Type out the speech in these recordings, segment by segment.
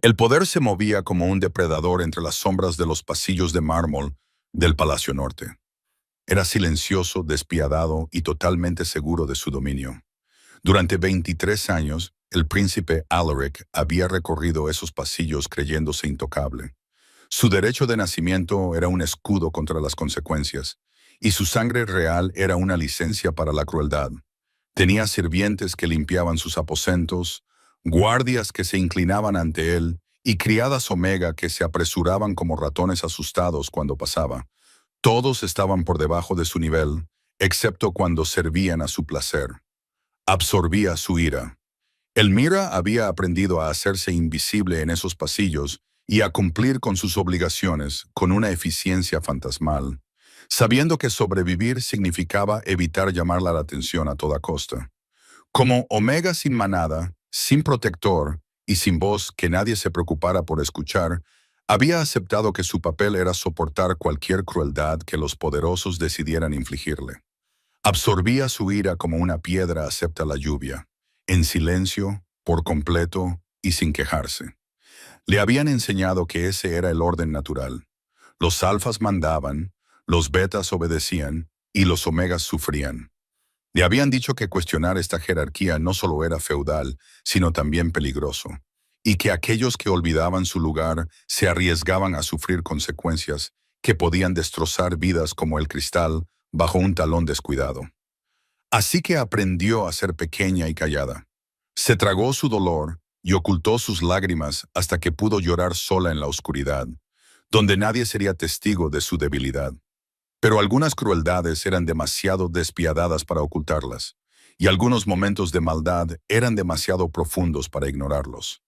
El poder se movía como un depredador entre las sombras de los pasillos de mármol del Palacio Norte. Era silencioso, despiadado y totalmente seguro de su dominio. Durante 23 años, el príncipe Alaric había recorrido esos pasillos creyéndose intocable. Su derecho de nacimiento era un escudo contra las consecuencias, y su sangre real era una licencia para la crueldad. Tenía sirvientes que limpiaban sus aposentos, guardias que se inclinaban ante él, y criadas omega que se apresuraban como ratones asustados cuando pasaba. Todos estaban por debajo de su nivel, excepto cuando servían a su placer. Absorbía su ira. Elmira había aprendido a hacerse invisible en esos pasillos y a cumplir con sus obligaciones con una eficiencia fantasmal, sabiendo que sobrevivir significaba evitar llamarla la atención a toda costa. Como Omega sin manada, sin protector y sin voz que nadie se preocupara por escuchar, había aceptado que su papel era soportar cualquier crueldad que los poderosos decidieran infligirle. Absorbía su ira como una piedra acepta la lluvia, en silencio, por completo y sin quejarse. Le habían enseñado que ese era el orden natural. Los alfas mandaban, los betas obedecían y los omegas sufrían. Le habían dicho que cuestionar esta jerarquía no solo era feudal, sino también peligroso, y que aquellos que olvidaban su lugar se arriesgaban a sufrir consecuencias que podían destrozar vidas como el cristal bajo un talón descuidado. Así que aprendió a ser pequeña y callada. Se tragó su dolor y ocultó sus lágrimas hasta que pudo llorar sola en la oscuridad, donde nadie sería testigo de su debilidad. Pero algunas crueldades eran demasiado despiadadas para ocultarlas, y algunos momentos de maldad eran demasiado profundos para ignorarlos.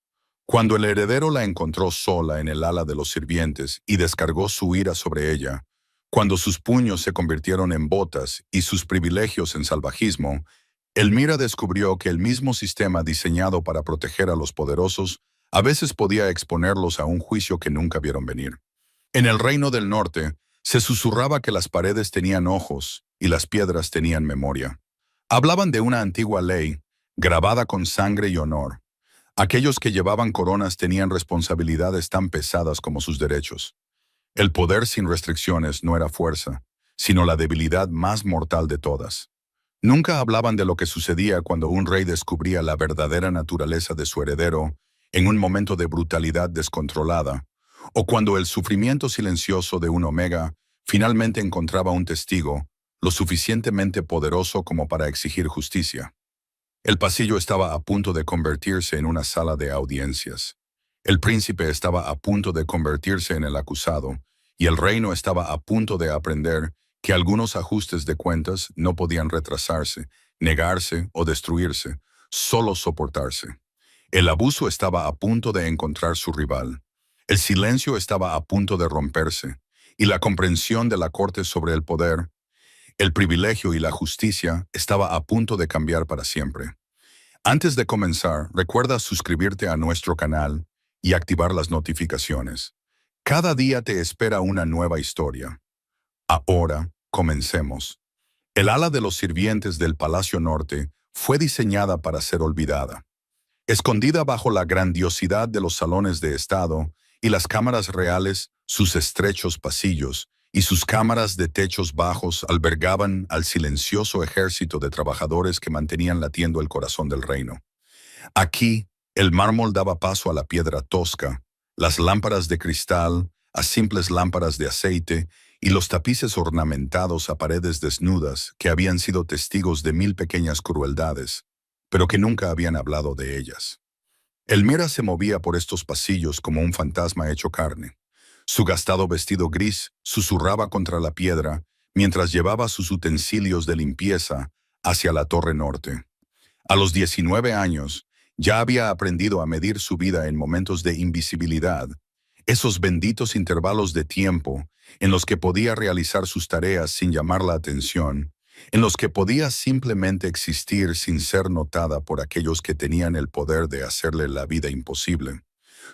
Cuando el heredero la encontró sola en el ala de los sirvientes y descargó su ira sobre ella, cuando sus puños se convirtieron en botas y sus privilegios en salvajismo, Elmira descubrió que el mismo sistema diseñado para proteger a los poderosos a veces podía exponerlos a un juicio que nunca vieron venir. En el Reino del Norte, se susurraba que las paredes tenían ojos y las piedras tenían memoria. Hablaban de una antigua ley, grabada con sangre y honor. Aquellos que llevaban coronas tenían responsabilidades tan pesadas como sus derechos. El poder sin restricciones no era fuerza, sino la debilidad más mortal de todas. Nunca hablaban de lo que sucedía cuando un rey descubría la verdadera naturaleza de su heredero en un momento de brutalidad descontrolada, o cuando el sufrimiento silencioso de un omega finalmente encontraba un testigo lo suficientemente poderoso como para exigir justicia. El pasillo estaba a punto de convertirse en una sala de audiencias. El príncipe estaba a punto de convertirse en el acusado, y el reino estaba a punto de aprender que algunos ajustes de cuentas no podían retrasarse, negarse o destruirse, solo soportarse. El abuso estaba a punto de encontrar su rival. El silencio estaba a punto de romperse, y la comprensión de la corte sobre el poder, el privilegio y la justicia estaba a punto de cambiar para siempre. Antes de comenzar, recuerda suscribirte a nuestro canal y activar las notificaciones. Cada día te espera una nueva historia. Ahora, comencemos. El ala de los sirvientes del Palacio Norte fue diseñada para ser olvidada. Escondida bajo la grandiosidad de los salones de estado y las cámaras reales, sus estrechos pasillos y sus cámaras de techos bajos albergaban al silencioso ejército de trabajadores que mantenían latiendo el corazón del reino. Aquí, el mármol daba paso a la piedra tosca, las lámparas de cristal a simples lámparas de aceite y los tapices ornamentados a paredes desnudas que habían sido testigos de 1000 pequeñas crueldades, pero que nunca habían hablado de ellas. Elmira se movía por estos pasillos como un fantasma hecho carne. Su gastado vestido gris susurraba contra la piedra mientras llevaba sus utensilios de limpieza hacia la torre norte. A los 19 años, ya había aprendido a medir su vida en momentos de invisibilidad, esos benditos intervalos de tiempo en los que podía realizar sus tareas sin llamar la atención, en los que podía simplemente existir sin ser notada por aquellos que tenían el poder de hacerle la vida imposible.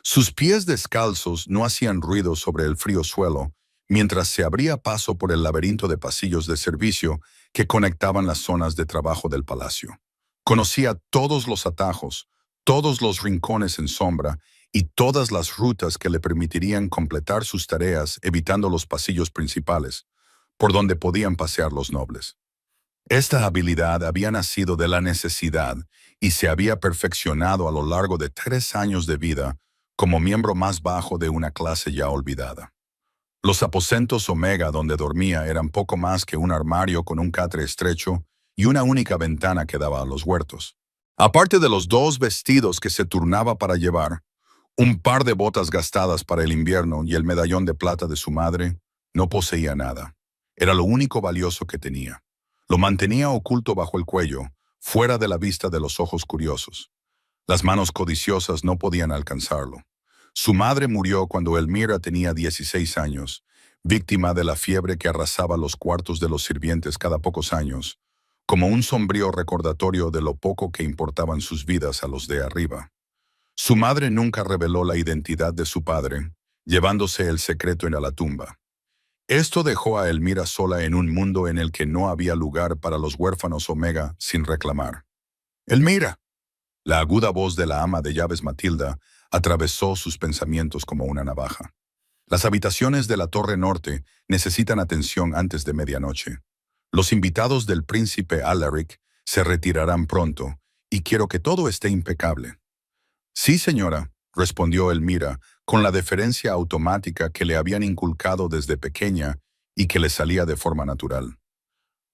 Sus pies descalzos no hacían ruido sobre el frío suelo, mientras se abría paso por el laberinto de pasillos de servicio que conectaban las zonas de trabajo del palacio. Conocía todos los atajos, todos los rincones en sombra, y todas las rutas que le permitirían completar sus tareas evitando los pasillos principales, por donde podían pasear los nobles. Esta habilidad había nacido de la necesidad y se había perfeccionado a lo largo de 3 años de vida como miembro más bajo de una clase ya olvidada. Los aposentos Omega donde dormía eran poco más que un armario con un catre estrecho y una única ventana que daba a los huertos. Aparte de los 2 vestidos que se turnaba para llevar, un par de botas gastadas para el invierno y el medallón de plata de su madre, no poseía nada. Era lo único valioso que tenía. Lo mantenía oculto bajo el cuello, fuera de la vista de los ojos curiosos. Las manos codiciosas no podían alcanzarlo. Su madre murió cuando Elmira tenía 16 años, víctima de la fiebre que arrasaba los cuartos de los sirvientes cada pocos años, como un sombrío recordatorio de lo poco que importaban sus vidas a los de arriba. Su madre nunca reveló la identidad de su padre, llevándose el secreto a la tumba. Esto dejó a Elmira sola en un mundo en el que no había lugar para los huérfanos Omega sin reclamar. «¡Elmira!». La aguda voz de la ama de llaves Matilda atravesó sus pensamientos como una navaja. Las habitaciones de la Torre Norte necesitan atención antes de medianoche. Los invitados del príncipe Alaric se retirarán pronto y quiero que todo esté impecable. «Sí, señora», respondió Elmira, con la deferencia automática que le habían inculcado desde pequeña y que le salía de forma natural.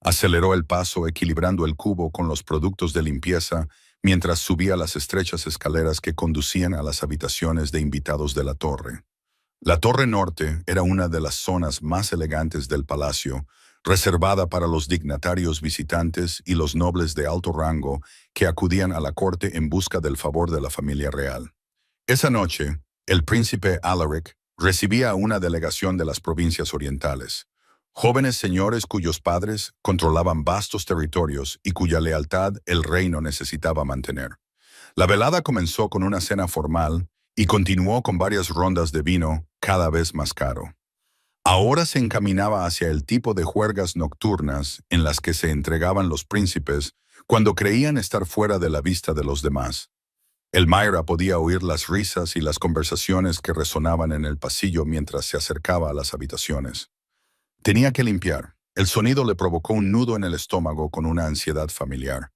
Aceleró el paso equilibrando el cubo con los productos de limpieza mientras subía las estrechas escaleras que conducían a las habitaciones de invitados de la torre. La Torre Norte era una de las zonas más elegantes del palacio, reservada para los dignatarios visitantes y los nobles de alto rango que acudían a la corte en busca del favor de la familia real. Esa noche, el príncipe Alaric recibía a una delegación de las provincias orientales, jóvenes señores cuyos padres controlaban vastos territorios y cuya lealtad el reino necesitaba mantener. La velada comenzó con una cena formal y continuó con varias rondas de vino cada vez más caro. Ahora se encaminaba hacia el tipo de juergas nocturnas en las que se entregaban los príncipes cuando creían estar fuera de la vista de los demás. Elmira podía oír las risas y las conversaciones que resonaban en el pasillo mientras se acercaba a las habitaciones. Tenía que limpiar. El sonido le provocó un nudo en el estómago con una ansiedad familiar.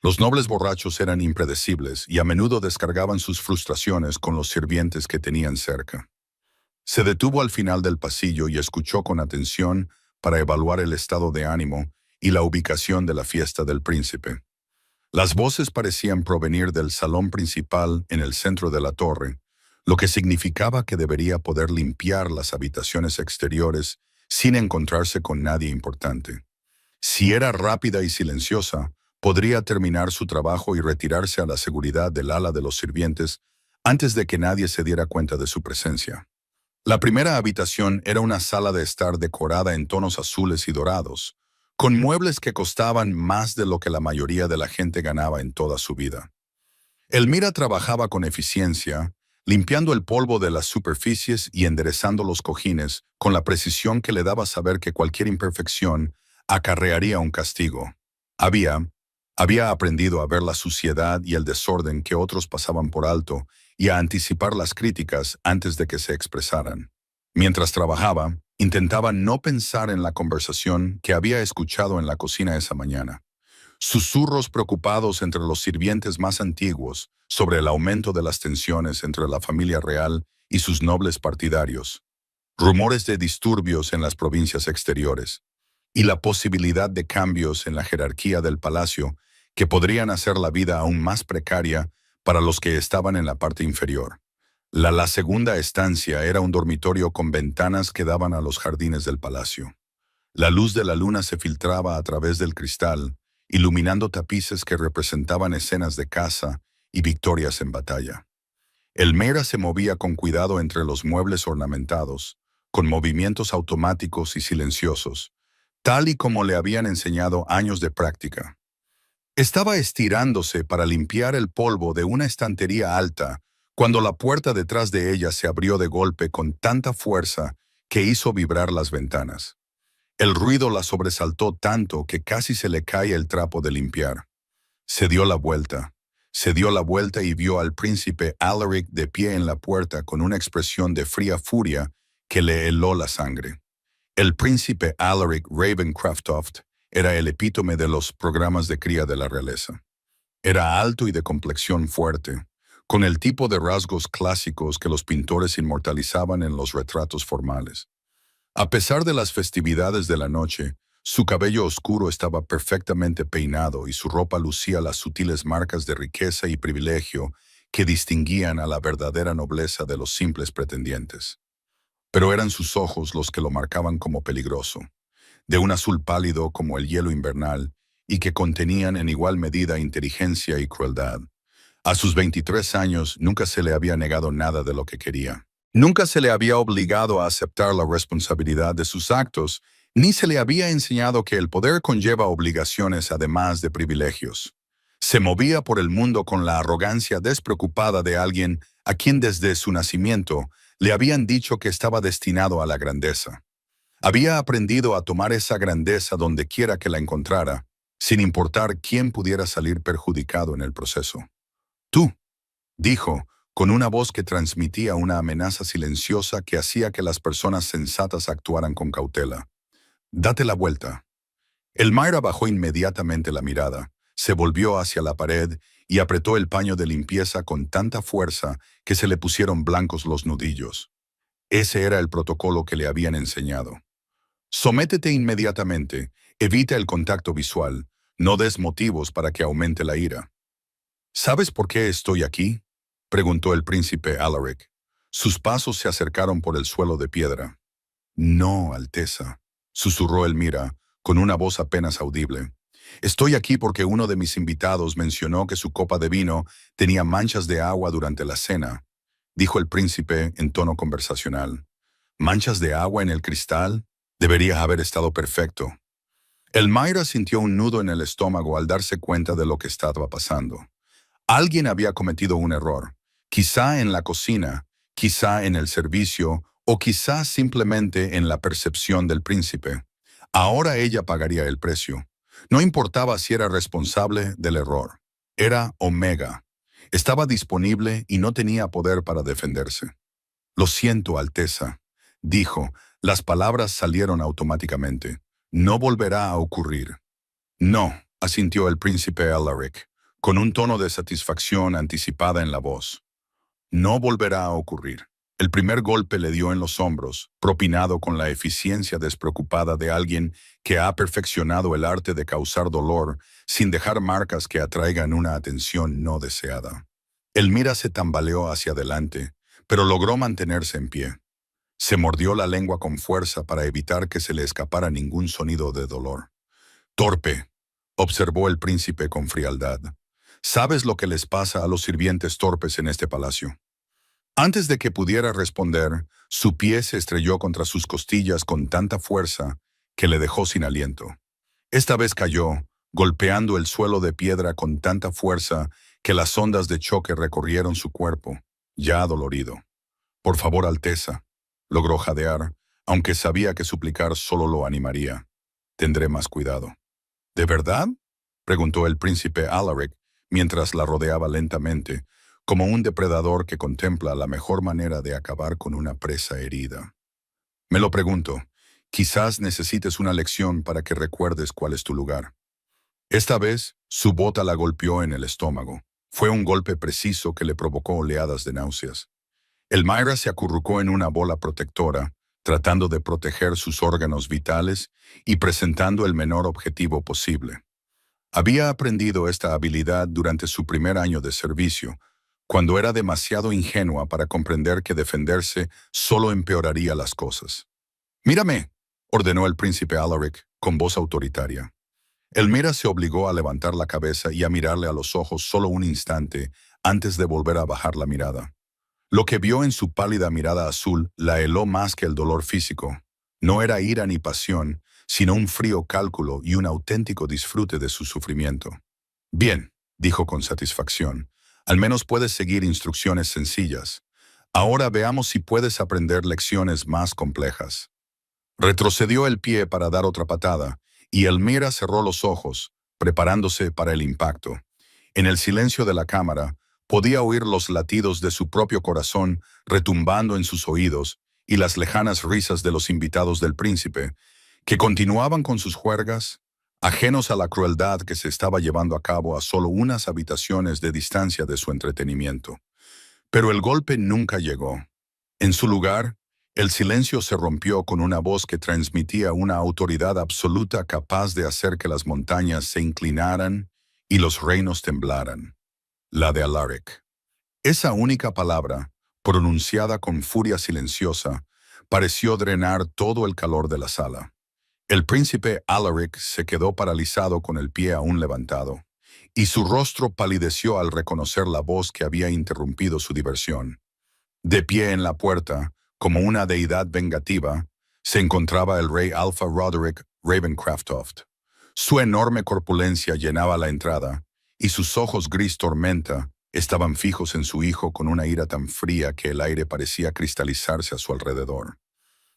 Los nobles borrachos eran impredecibles y a menudo descargaban sus frustraciones con los sirvientes que tenían cerca. Se detuvo al final del pasillo y escuchó con atención para evaluar el estado de ánimo y la ubicación de la fiesta del príncipe. Las voces parecían provenir del salón principal en el centro de la torre, lo que significaba que debería poder limpiar las habitaciones exteriores sin encontrarse con nadie importante. Si era rápida y silenciosa, podría terminar su trabajo y retirarse a la seguridad del ala de los sirvientes antes de que nadie se diera cuenta de su presencia. La primera habitación era una sala de estar decorada en tonos azules y dorados, con muebles que costaban más de lo que la mayoría de la gente ganaba en toda su vida. Elmira trabajaba con eficiencia, limpiando el polvo de las superficies y enderezando los cojines con la precisión que le daba saber que cualquier imperfección acarrearía un castigo. Había aprendido a ver la suciedad y el desorden que otros pasaban por alto y a anticipar las críticas antes de que se expresaran. Mientras trabajaba, intentaba no pensar en la conversación que había escuchado en la cocina esa mañana. Susurros preocupados entre los sirvientes más antiguos sobre el aumento de las tensiones entre la familia real y sus nobles partidarios, rumores de disturbios en las provincias exteriores, y la posibilidad de cambios en la jerarquía del palacio que podrían hacer la vida aún más precaria para los que estaban en la parte inferior. La segunda estancia era un dormitorio con ventanas que daban a los jardines del palacio. La luz de la luna se filtraba a través del cristal, iluminando tapices que representaban escenas de caza y victorias en batalla. Elmira se movía con cuidado entre los muebles ornamentados, con movimientos automáticos y silenciosos, tal y como le habían enseñado años de práctica. Estaba estirándose para limpiar el polvo de una estantería alta cuando la puerta detrás de ella se abrió de golpe con tanta fuerza que hizo vibrar las ventanas. El ruido la sobresaltó tanto que casi se le cae el trapo de limpiar. Se dio la vuelta. Se dio la vuelta y vio al príncipe Alaric de pie en la puerta con una expresión de fría furia que le heló la sangre. El príncipe Alaric Ravencraftoft era el epítome de los programas de cría de la realeza. Era alto y de complexión fuerte, con el tipo de rasgos clásicos que los pintores inmortalizaban en los retratos formales. A pesar de las festividades de la noche, su cabello oscuro estaba perfectamente peinado y su ropa lucía las sutiles marcas de riqueza y privilegio que distinguían a la verdadera nobleza de los simples pretendientes. Pero eran sus ojos los que lo marcaban como peligroso, de un azul pálido como el hielo invernal y que contenían en igual medida inteligencia y crueldad. A sus 23 años nunca se le había negado nada de lo que quería. Nunca se le había obligado a aceptar la responsabilidad de sus actos, ni se le había enseñado que el poder conlleva obligaciones además de privilegios. Se movía por el mundo con la arrogancia despreocupada de alguien a quien desde su nacimiento le habían dicho que estaba destinado a la grandeza. Había aprendido a tomar esa grandeza donde quiera que la encontrara, sin importar quién pudiera salir perjudicado en el proceso. Tú, dijo, con una voz que transmitía una amenaza silenciosa que hacía que las personas sensatas actuaran con cautela. Date la vuelta. Elmira bajó inmediatamente la mirada, se volvió hacia la pared y apretó el paño de limpieza con tanta fuerza que se le pusieron blancos los nudillos. Ese era el protocolo que le habían enseñado. Sométete inmediatamente, evita el contacto visual, no des motivos para que aumente la ira. ¿Sabes por qué estoy aquí?, preguntó el príncipe Alaric. Sus pasos se acercaron por el suelo de piedra. No, Alteza, susurró Elmira, con una voz apenas audible. Estoy aquí porque uno de mis invitados mencionó que su copa de vino tenía manchas de agua durante la cena, dijo el príncipe en tono conversacional. ¿Manchas de agua en el cristal? Debería haber estado perfecto. Elmira sintió un nudo en el estómago al darse cuenta de lo que estaba pasando. Alguien había cometido un error, quizá en la cocina, quizá en el servicio o quizá simplemente en la percepción del príncipe. Ahora ella pagaría el precio. No importaba si era responsable del error. Era Omega. Estaba disponible y no tenía poder para defenderse. Lo siento, Alteza, dijo. Las palabras salieron automáticamente. No volverá a ocurrir. No, asintió el príncipe Alaric, con un tono de satisfacción anticipada en la voz. No volverá a ocurrir. El primer golpe le dio en los hombros, propinado con la eficiencia despreocupada de alguien que ha perfeccionado el arte de causar dolor sin dejar marcas que atraigan una atención no deseada. Elmira se tambaleó hacia adelante, pero logró mantenerse en pie. Se mordió la lengua con fuerza para evitar que se le escapara ningún sonido de dolor. «Torpe», observó el príncipe con frialdad. «¿Sabes lo que les pasa a los sirvientes torpes en este palacio?» Antes de que pudiera responder, su pie se estrelló contra sus costillas con tanta fuerza que le dejó sin aliento. Esta vez cayó, golpeando el suelo de piedra con tanta fuerza que las ondas de choque recorrieron su cuerpo, ya adolorido. «Por favor, Alteza», logró jadear, aunque sabía que suplicar solo lo animaría. «Tendré más cuidado». «¿De verdad?», preguntó el príncipe Alaric, mientras la rodeaba lentamente, como un depredador que contempla la mejor manera de acabar con una presa herida. «Me lo pregunto. Quizás necesites una lección para que recuerdes cuál es tu lugar». Esta vez, su bota la golpeó en el estómago. Fue un golpe preciso que le provocó oleadas de náuseas. Elmira se acurrucó en una bola protectora, tratando de proteger sus órganos vitales y presentando el menor objetivo posible. Había aprendido esta habilidad durante su primer año de servicio, cuando era demasiado ingenua para comprender que defenderse solo empeoraría las cosas. «Mírame», ordenó el príncipe Alaric con voz autoritaria. Elmira se obligó a levantar la cabeza y a mirarle a los ojos solo un instante antes de volver a bajar la mirada. Lo que vio en su pálida mirada azul la heló más que el dolor físico. No era ira ni pasión, sino un frío cálculo y un auténtico disfrute de su sufrimiento. «Bien», dijo con satisfacción, «al menos puedes seguir instrucciones sencillas. Ahora veamos si puedes aprender lecciones más complejas». Retrocedió el pie para dar otra patada, y Elmira cerró los ojos, preparándose para el impacto. En el silencio de la cámara, podía oír los latidos de su propio corazón retumbando en sus oídos y las lejanas risas de los invitados del príncipe, que continuaban con sus juergas, ajenos a la crueldad que se estaba llevando a cabo a solo unas habitaciones de distancia de su entretenimiento. Pero el golpe nunca llegó. En su lugar, el silencio se rompió con una voz que transmitía una autoridad absoluta capaz de hacer que las montañas se inclinaran y los reinos temblaran. La de Alaric. Esa única palabra, pronunciada con furia silenciosa, pareció drenar todo el calor de la sala. El príncipe Alaric se quedó paralizado con el pie aún levantado, y su rostro palideció al reconocer la voz que había interrumpido su diversión. De pie en la puerta, como una deidad vengativa, se encontraba el rey Alpha Roderick Ravencraftoft. Su enorme corpulencia llenaba la entrada, y sus ojos gris tormenta estaban fijos en su hijo con una ira tan fría que el aire parecía cristalizarse a su alrededor.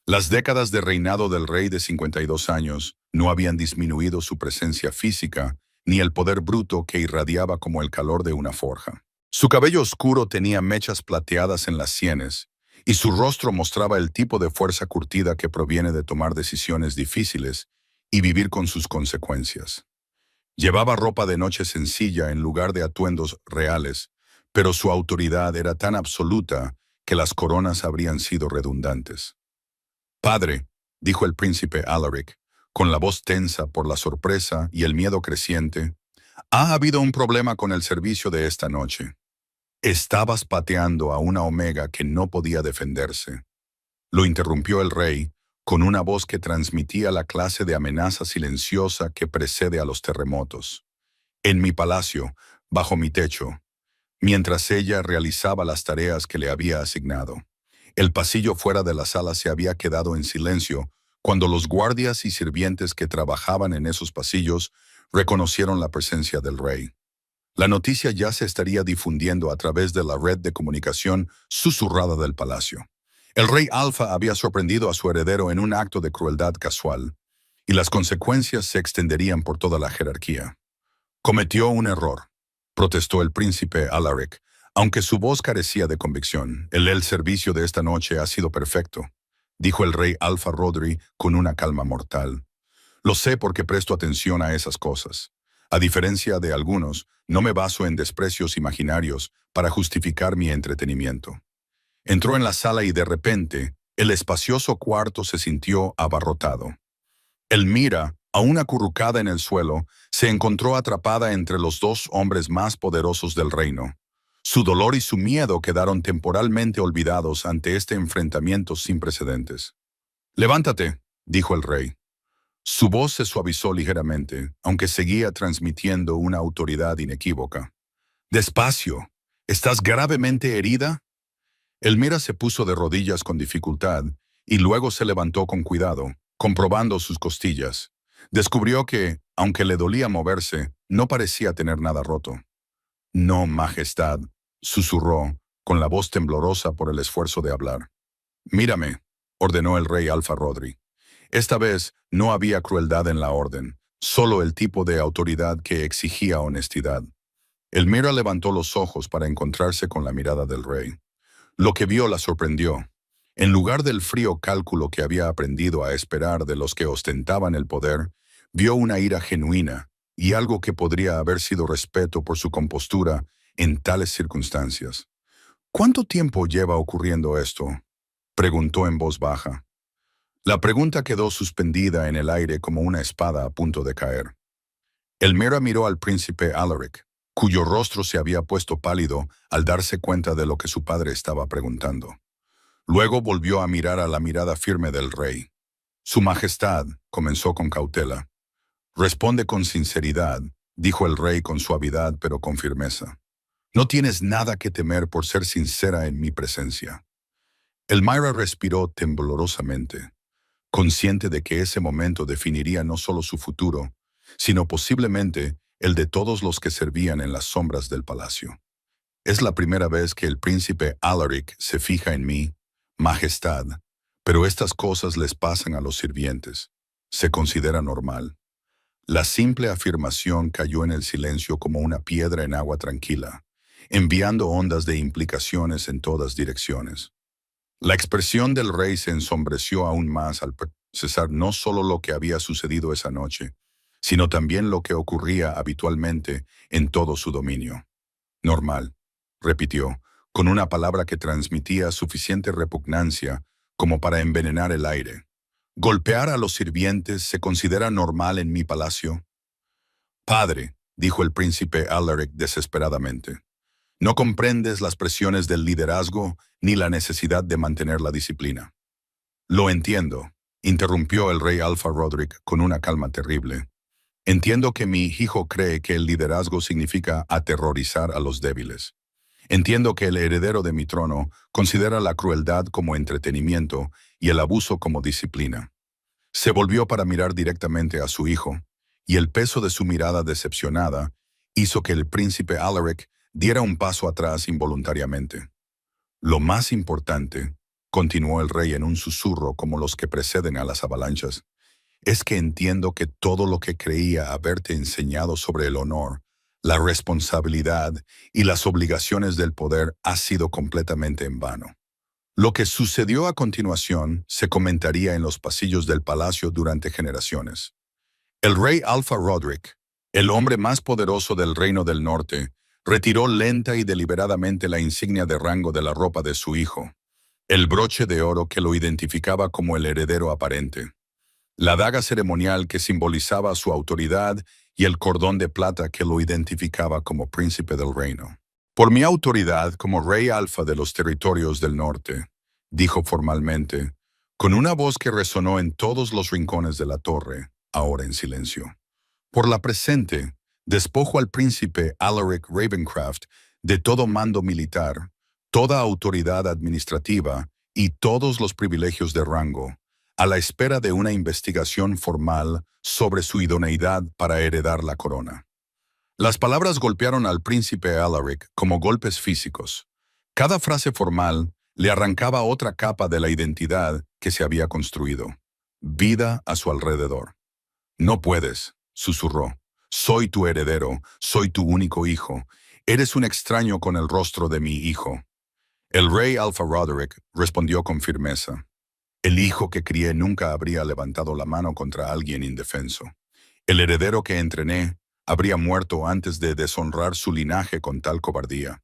Las décadas de reinado del rey de 52 años no habían disminuido su presencia física ni el poder bruto que irradiaba como el calor de una forja. Su cabello oscuro tenía mechas plateadas en las sienes, y su rostro mostraba el tipo de fuerza curtida que proviene de tomar decisiones difíciles y vivir con sus consecuencias. Llevaba ropa de noche sencilla en lugar de atuendos reales, pero su autoridad era tan absoluta que las coronas habrían sido redundantes. «Padre», dijo el príncipe Alaric, con la voz tensa por la sorpresa y el miedo creciente, «ha habido un problema con el servicio de esta noche. Estabas pateando a una omega que no podía defenderse». Lo interrumpió el rey, con una voz que transmitía la clase de amenaza silenciosa que precede a los terremotos. «En mi palacio, bajo mi techo, mientras ella realizaba las tareas que le había asignado. El pasillo fuera de la sala se había quedado en silencio cuando los guardias y sirvientes que trabajaban en esos pasillos reconocieron la presencia del rey. La noticia ya se estaría difundiendo a través de la red de comunicación susurrada del palacio. El rey Alfa había sorprendido a su heredero en un acto de crueldad casual, y las consecuencias se extenderían por toda la jerarquía. «Cometió un error», protestó el príncipe Alaric, aunque su voz carecía de convicción. «El servicio de esta noche ha sido perfecto», dijo el rey Alpha Rodri con una calma mortal. «Lo sé porque presto atención a esas cosas. A diferencia de algunos, no me baso en desprecios imaginarios para justificar mi entretenimiento». Entró en la sala y de repente, el espacioso cuarto se sintió abarrotado. Elmira, aún acurrucada en el suelo, se encontró atrapada entre los dos hombres más poderosos del reino. Su dolor y su miedo quedaron temporalmente olvidados ante este enfrentamiento sin precedentes. «Levántate», dijo el rey. Su voz se suavizó ligeramente, aunque seguía transmitiendo una autoridad inequívoca. «Despacio. ¿Estás gravemente herida?» Elmira se puso de rodillas con dificultad y luego se levantó con cuidado, comprobando sus costillas. Descubrió que, aunque le dolía moverse, no parecía tener nada roto. «No, Majestad», susurró, con la voz temblorosa por el esfuerzo de hablar. «Mírame», ordenó el rey Alpha Rodri. Esta vez no había crueldad en la orden, solo el tipo de autoridad que exigía honestidad. Elmira levantó los ojos para encontrarse con la mirada del rey. Lo que vio la sorprendió. En lugar del frío cálculo que había aprendido a esperar de los que ostentaban el poder, vio una ira genuina y algo que podría haber sido respeto por su compostura en tales circunstancias. «¿Cuánto tiempo lleva ocurriendo esto?», preguntó en voz baja. La pregunta quedó suspendida en el aire como una espada a punto de caer. Elmira miró al príncipe Alaric, cuyo rostro se había puesto pálido al darse cuenta de lo que su padre estaba preguntando. Luego volvió a mirar a la mirada firme del rey. «Su Majestad», comenzó con cautela. «Responde con sinceridad», dijo el rey con suavidad pero con firmeza. «No tienes nada que temer por ser sincera en mi presencia». Elmira respiró temblorosamente, consciente de que ese momento definiría no solo su futuro, sino posiblemente el de todos los que servían en las sombras del palacio. «Es la primera vez que el príncipe Alaric se fija en mí, Majestad, pero estas cosas les pasan a los sirvientes. Se considera normal». La simple afirmación cayó en el silencio como una piedra en agua tranquila, enviando ondas de implicaciones en todas direcciones. La expresión del rey se ensombreció aún más al procesar no solo lo que había sucedido esa noche, sino también lo que ocurría habitualmente en todo su dominio. Normal, repitió, con una palabra que transmitía suficiente repugnancia como para envenenar el aire. ¿Golpear a los sirvientes se considera normal en mi palacio? Padre, dijo el príncipe Alaric desesperadamente, no comprendes las presiones del liderazgo ni la necesidad de mantener la disciplina. Lo entiendo, interrumpió el rey Alfa Roderick con una calma terrible. Entiendo que mi hijo cree que el liderazgo significa aterrorizar a los débiles. Entiendo que el heredero de mi trono considera la crueldad como entretenimiento y el abuso como disciplina. Se volvió para mirar directamente a su hijo, y el peso de su mirada decepcionada hizo que el príncipe Alaric diera un paso atrás involuntariamente. Lo más importante, continuó el rey en un susurro como los que preceden a las avalanchas, es que entiendo que todo lo que creía haberte enseñado sobre el honor, la responsabilidad y las obligaciones del poder ha sido completamente en vano. Lo que sucedió a continuación se comentaría en los pasillos del palacio durante generaciones. El rey Alfa Roderick, el hombre más poderoso del Reino del Norte, retiró lenta y deliberadamente la insignia de rango de la ropa de su hijo, el broche de oro que lo identificaba como el heredero aparente, la daga ceremonial que simbolizaba su autoridad y el cordón de plata que lo identificaba como príncipe del reino. Por mi autoridad como rey alfa de los territorios del norte, dijo formalmente, con una voz que resonó en todos los rincones de la torre, ahora en silencio. Por la presente, despojo al príncipe Alaric Ravencroft de todo mando militar, toda autoridad administrativa y todos los privilegios de rango, a la espera de una investigación formal sobre su idoneidad para heredar la corona. Las palabras golpearon al príncipe Alaric como golpes físicos. Cada frase formal le arrancaba otra capa de la identidad que se había construido, vida a su alrededor. No puedes, susurró. Soy tu heredero, soy tu único hijo. Eres un extraño con el rostro de mi hijo. El rey Alfa Roderick respondió con firmeza. El hijo que crié nunca habría levantado la mano contra alguien indefenso. El heredero que entrené habría muerto antes de deshonrar su linaje con tal cobardía.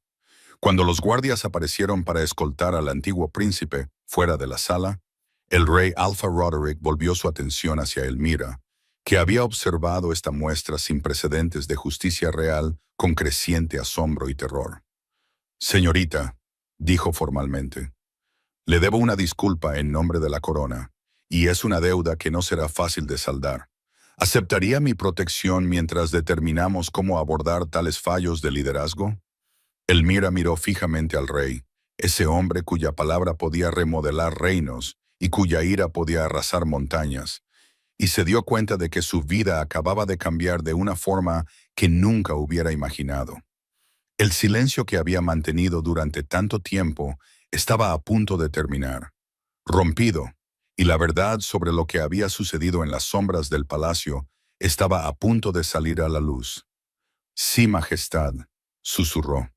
Cuando los guardias aparecieron para escoltar al antiguo príncipe fuera de la sala, el rey Alfa Roderick volvió su atención hacia Elmira, que había observado esta muestra sin precedentes de justicia real con creciente asombro y terror. Señorita, dijo formalmente, le debo una disculpa en nombre de la corona, y es una deuda que no será fácil de saldar. ¿Aceptaría mi protección mientras determinamos cómo abordar tales fallos de liderazgo? Elmira miró fijamente al rey, ese hombre cuya palabra podía remodelar reinos y cuya ira podía arrasar montañas, y se dio cuenta de que su vida acababa de cambiar de una forma que nunca hubiera imaginado. El silencio que había mantenido durante tanto tiempo estaba a punto de terminar, rompido, y la verdad sobre lo que había sucedido en las sombras del palacio estaba a punto de salir a la luz. Sí, Majestad, susurró.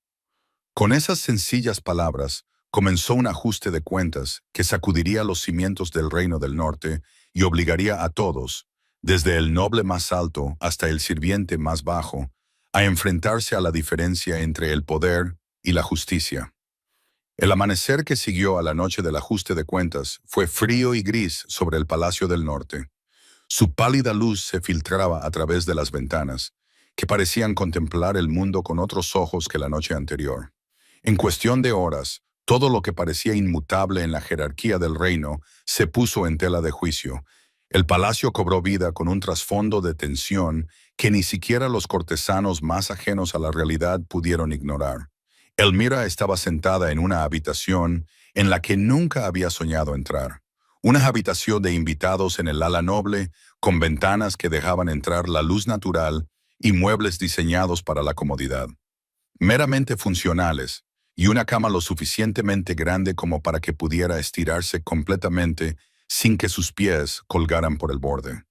Con esas sencillas palabras, comenzó un ajuste de cuentas que sacudiría los cimientos del Reino del Norte y obligaría a todos, desde el noble más alto hasta el sirviente más bajo, a enfrentarse a la diferencia entre el poder y la justicia. El amanecer que siguió a la noche del ajuste de cuentas fue frío y gris sobre el Palacio del Norte. Su pálida luz se filtraba a través de las ventanas, que parecían contemplar el mundo con otros ojos que la noche anterior. En cuestión de horas, todo lo que parecía inmutable en la jerarquía del reino se puso en tela de juicio. El palacio cobró vida con un trasfondo de tensión que ni siquiera los cortesanos más ajenos a la realidad pudieron ignorar. Elmira estaba sentada en una habitación en la que nunca había soñado entrar. Una habitación de invitados en el ala noble, con ventanas que dejaban entrar la luz natural y muebles diseñados para la comodidad. Meramente funcionales, y una cama lo suficientemente grande como para que pudiera estirarse completamente sin que sus pies colgaran por el borde.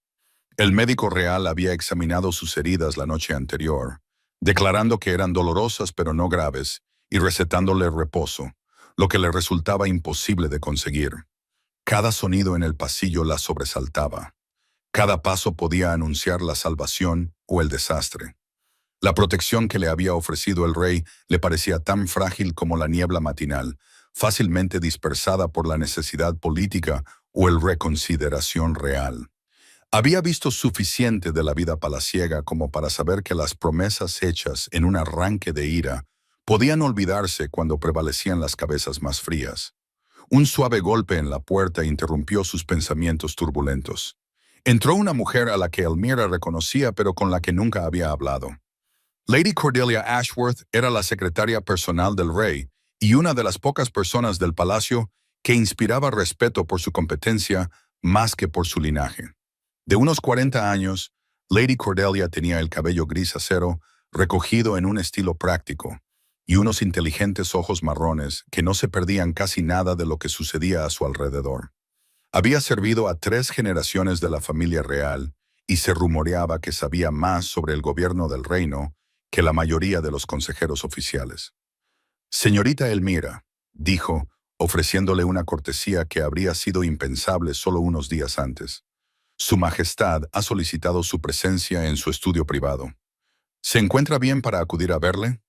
El médico real había examinado sus heridas la noche anterior, declarando que eran dolorosas pero no graves, y recetándole reposo, lo que le resultaba imposible de conseguir. Cada sonido en el pasillo la sobresaltaba. Cada paso podía anunciar la salvación o el desastre. La protección que le había ofrecido el rey le parecía tan frágil como la niebla matinal, fácilmente dispersada por la necesidad política o el reconsideración real. Había visto suficiente de la vida palaciega como para saber que las promesas hechas en un arranque de ira podían olvidarse cuando prevalecían las cabezas más frías. Un suave golpe en la puerta interrumpió sus pensamientos turbulentos. Entró una mujer a la que Elmira reconocía pero con la que nunca había hablado. Lady Cordelia Ashworth era la secretaria personal del rey y una de las pocas personas del palacio que inspiraba respeto por su competencia más que por su linaje. De unos 40 años, Lady Cordelia tenía el cabello gris acero recogido en un estilo práctico y unos inteligentes ojos marrones que no se perdían casi nada de lo que sucedía a su alrededor. Había servido a 3 generaciones de la familia real y se rumoreaba que sabía más sobre el gobierno del reino que la mayoría de los consejeros oficiales. Señorita Elmira, dijo, ofreciéndole una cortesía que habría sido impensable solo unos días antes. Su Majestad ha solicitado su presencia en su estudio privado. ¿Se encuentra bien para acudir a verle?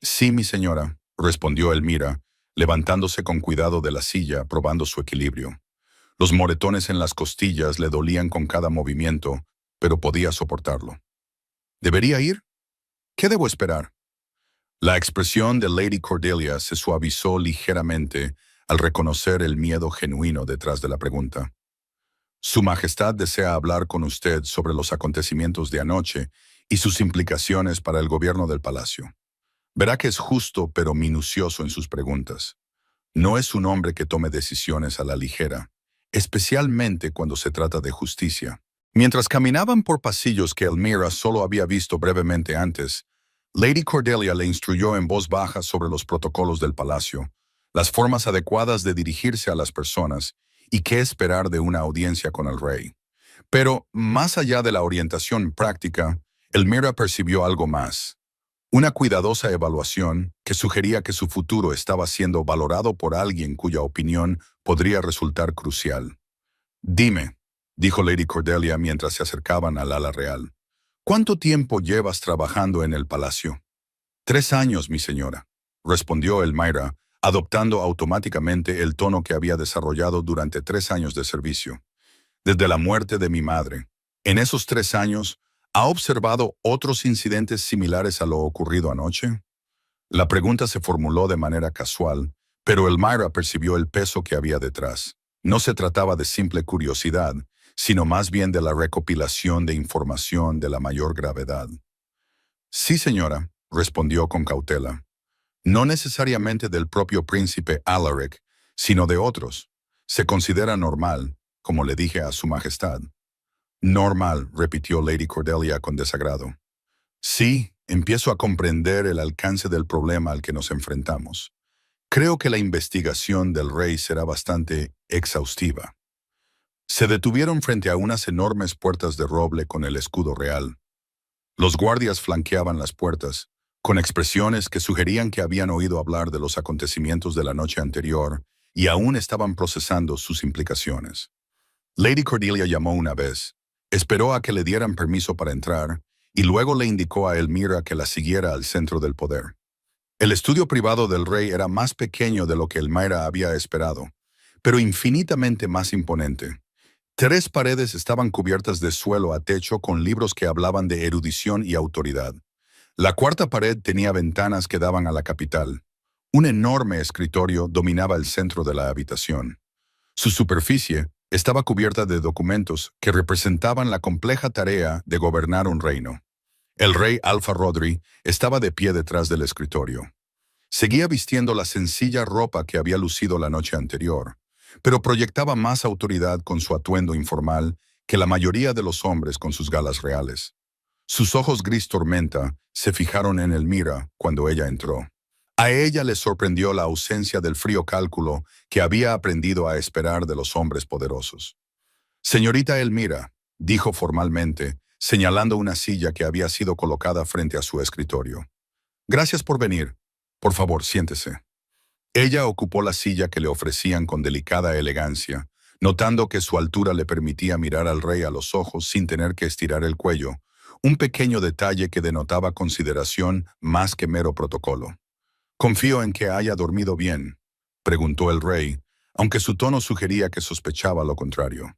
Sí, mi señora, respondió Elmira, levantándose con cuidado de la silla, probando su equilibrio. Los moretones en las costillas le dolían con cada movimiento, pero podía soportarlo. ¿Debería ir? ¿Qué debo esperar? La expresión de Lady Cordelia se suavizó ligeramente al reconocer el miedo genuino detrás de la pregunta. Su Majestad desea hablar con usted sobre los acontecimientos de anoche y sus implicaciones para el gobierno del palacio. Verá que es justo pero minucioso en sus preguntas. No es un hombre que tome decisiones a la ligera, especialmente cuando se trata de justicia. Mientras caminaban por pasillos que Elmira solo había visto brevemente antes, Lady Cordelia le instruyó en voz baja sobre los protocolos del palacio, las formas adecuadas de dirigirse a las personas y qué esperar de una audiencia con el rey. Pero, más allá de la orientación práctica, Elmira percibió algo más. Una cuidadosa evaluación que sugería que su futuro estaba siendo valorado por alguien cuya opinión podría resultar crucial. Dime, dijo Lady Cordelia mientras se acercaban al ala real, ¿cuánto tiempo llevas trabajando en el palacio? 3 años, mi señora, respondió Elmira, adoptando automáticamente el tono que había desarrollado durante 3 años de servicio. Desde la muerte de mi madre. En esos 3 años, ¿ha observado otros incidentes similares a lo ocurrido anoche? La pregunta se formuló de manera casual, pero Elmira percibió el peso que había detrás. No se trataba de simple curiosidad, sino más bien de la recopilación de información de la mayor gravedad. Sí, señora, respondió con cautela. No necesariamente del propio príncipe Alaric, sino de otros. Se considera normal, como le dije a su majestad. Normal, repitió Lady Cordelia con desagrado. Sí, empiezo a comprender el alcance del problema al que nos enfrentamos. Creo que la investigación del rey será bastante exhaustiva. Se detuvieron frente a unas enormes puertas de roble con el escudo real. Los guardias flanqueaban las puertas, con expresiones que sugerían que habían oído hablar de los acontecimientos de la noche anterior y aún estaban procesando sus implicaciones. Lady Cordelia llamó una vez, esperó a que le dieran permiso para entrar y luego le indicó a Elmira que la siguiera al centro del poder. El estudio privado del rey era más pequeño de lo que Elmira había esperado, pero infinitamente más imponente. 3 paredes estaban cubiertas de suelo a techo con libros que hablaban de erudición y autoridad. La 4ª pared tenía ventanas que daban a la capital. Un enorme escritorio dominaba el centro de la habitación. Su superficie estaba cubierta de documentos que representaban la compleja tarea de gobernar un reino. El rey Alfa Rodri estaba de pie detrás del escritorio. Seguía vistiendo la sencilla ropa que había lucido la noche anterior, pero proyectaba más autoridad con su atuendo informal que la mayoría de los hombres con sus galas reales. Sus ojos gris tormenta se fijaron en Elmira cuando ella entró. A ella le sorprendió la ausencia del frío cálculo que había aprendido a esperar de los hombres poderosos. Señorita Elmira, dijo formalmente, señalando una silla que había sido colocada frente a su escritorio. Gracias por venir. Por favor, siéntese. Ella ocupó la silla que le ofrecían con delicada elegancia, notando que su altura le permitía mirar al rey a los ojos sin tener que estirar el cuello, un pequeño detalle que denotaba consideración más que mero protocolo. «Confío en que haya dormido bien», preguntó el rey, aunque su tono sugería que sospechaba lo contrario.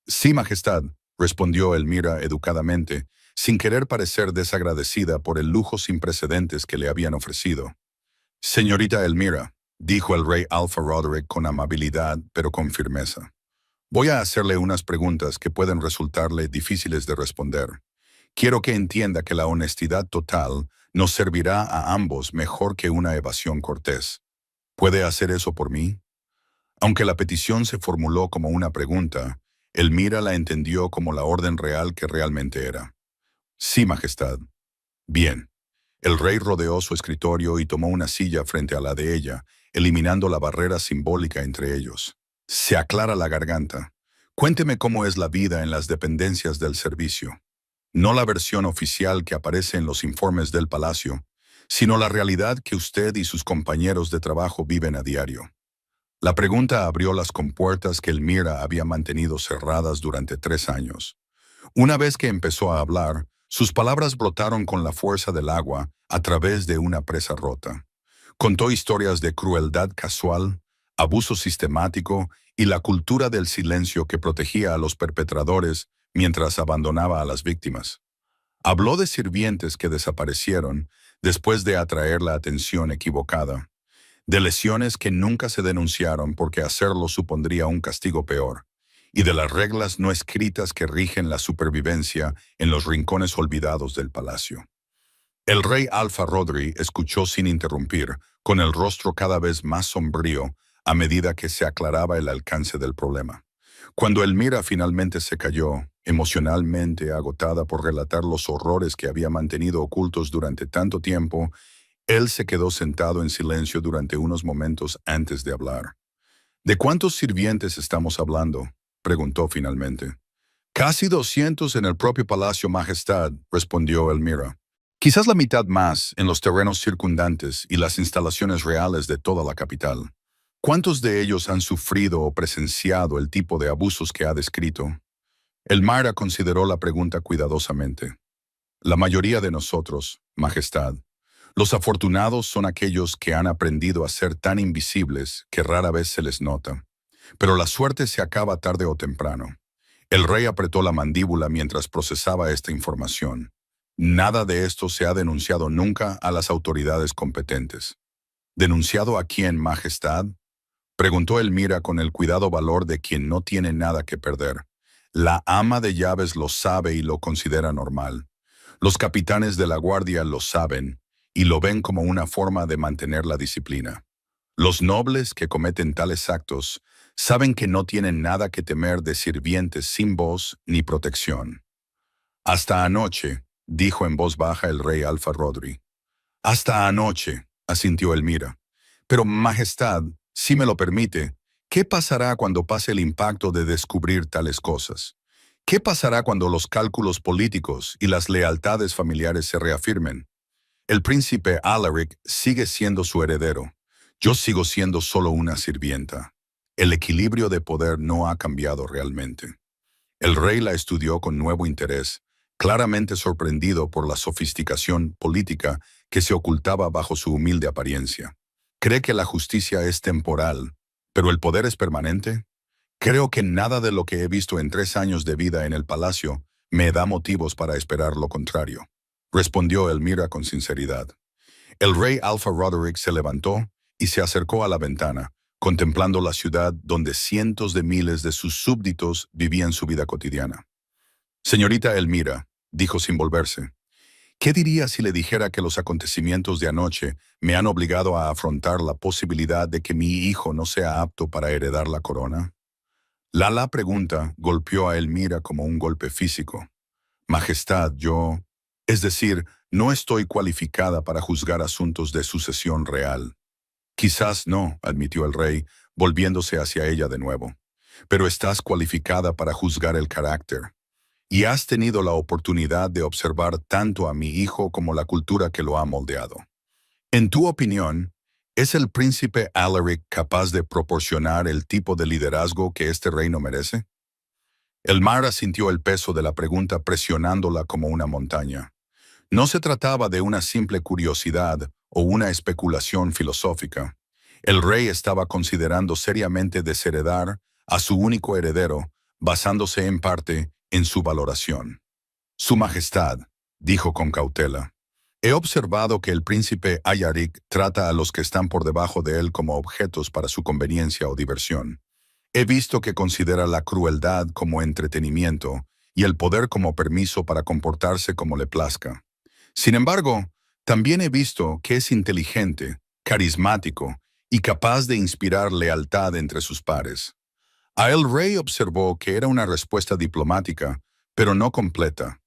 «Sí, Majestad», respondió Elmira educadamente, sin querer parecer desagradecida por el lujo sin precedentes que le habían ofrecido. «Señorita Elmira», dijo el rey Alpha Roderick con amabilidad, pero con firmeza. «Voy a hacerle unas preguntas que pueden resultarle difíciles de responder. Quiero que entienda que la honestidad total nos servirá a ambos mejor que una evasión cortés. ¿Puede hacer eso por mí?». Aunque la petición se formuló como una pregunta, Elmira la entendió como la orden real que realmente era. «Sí, Majestad». «Bien». El rey rodeó su escritorio y tomó una silla frente a la de ella, eliminando la barrera simbólica entre ellos. «Se aclara la garganta. Cuénteme cómo es la vida en las dependencias del servicio. No la versión oficial que aparece en los informes del palacio, sino la realidad que usted y sus compañeros de trabajo viven a diario». La pregunta abrió las compuertas que Elmira había mantenido cerradas durante 3 años. Una vez que empezó a hablar, sus palabras brotaron con la fuerza del agua a través de una presa rota. Contó historias de crueldad casual, abuso sistemático y la cultura del silencio que protegía a los perpetradores mientras abandonaba a las víctimas. Habló de sirvientes que desaparecieron después de atraer la atención equivocada, de lesiones que nunca se denunciaron porque hacerlo supondría un castigo peor, y de las reglas no escritas que rigen la supervivencia en los rincones olvidados del palacio. El rey Alpha Rodri escuchó sin interrumpir, con el rostro cada vez más sombrío a medida que se aclaraba el alcance del problema. Cuando Elmira finalmente se calló, emocionalmente agotada por relatar los horrores que había mantenido ocultos durante tanto tiempo, él se quedó sentado en silencio durante unos momentos antes de hablar. «¿De cuántos sirvientes estamos hablando?», preguntó finalmente. «Casi 200 en el propio Palacio, Majestad», respondió Elmira. «Quizás la mitad más en los terrenos circundantes y las instalaciones reales de toda la capital. ¿Cuántos de ellos han sufrido o presenciado el tipo de abusos que ha descrito?». Elmira consideró la pregunta cuidadosamente. «La mayoría de nosotros, Majestad. Los afortunados son aquellos que han aprendido a ser tan invisibles que rara vez se les nota. Pero la suerte se acaba tarde o temprano». El rey apretó la mandíbula mientras procesaba esta información. «Nada de esto se ha denunciado nunca a las autoridades competentes». «¿Denunciado a quién, Majestad?», preguntó Elmira con el cuidado valor de quien no tiene nada que perder. «La ama de llaves lo sabe y lo considera normal. Los capitanes de la guardia lo saben y lo ven como una forma de mantener la disciplina. Los nobles que cometen tales actos saben que no tienen nada que temer de sirvientes sin voz ni protección». «Hasta anoche», dijo en voz baja el rey Alpha Rodri. «Hasta anoche», asintió Elmira. «Pero, Majestad, si me lo permite, ¿qué pasará cuando pase el impacto de descubrir tales cosas? ¿Qué pasará cuando los cálculos políticos y las lealtades familiares se reafirmen? El príncipe Alaric sigue siendo su heredero. Yo sigo siendo solo una sirvienta. El equilibrio de poder no ha cambiado realmente». El rey la estudió con nuevo interés, claramente sorprendido por la sofisticación política que se ocultaba bajo su humilde apariencia. «¿Cree que la justicia es temporal, pero el poder es permanente? Creo que nada de lo que he visto en 3 años de vida en el palacio me da motivos para esperar lo contrario», respondió Elmira con sinceridad. El rey Alpha Roderick se levantó y se acercó a la ventana, contemplando la ciudad donde cientos de miles de sus súbditos vivían su vida cotidiana. «Señorita Elmira», dijo sin volverse, «¿qué diría si le dijera que los acontecimientos de anoche me han obligado a afrontar la posibilidad de que mi hijo no sea apto para heredar la corona?». La pregunta golpeó a Elmira como un golpe físico. «Majestad, yo... Es decir, no estoy cualificada para juzgar asuntos de sucesión real». «Quizás no», admitió el rey, volviéndose hacia ella de nuevo. «Pero estás cualificada para juzgar el carácter. y has tenido la oportunidad de observar tanto a mi hijo como la cultura que lo ha moldeado. En tu opinión, ¿es el príncipe Alaric capaz de proporcionar el tipo de liderazgo que este reino merece? Elmira sintió el peso de la pregunta presionándola como una montaña. No se trataba de una simple curiosidad o una especulación filosófica. El rey estaba considerando seriamente desheredar a su único heredero, basándose en parte en su valoración. Su Majestad, dijo con cautela, he observado que el príncipe Alaric trata a los que están por debajo de él como objetos para su conveniencia o diversión. He visto que considera la crueldad como entretenimiento y el poder como permiso para comportarse como le plazca. Sin embargo, también he visto que es inteligente, carismático y capaz de inspirar lealtad entre sus pares. A el rey observó que era una respuesta diplomática, pero no completa.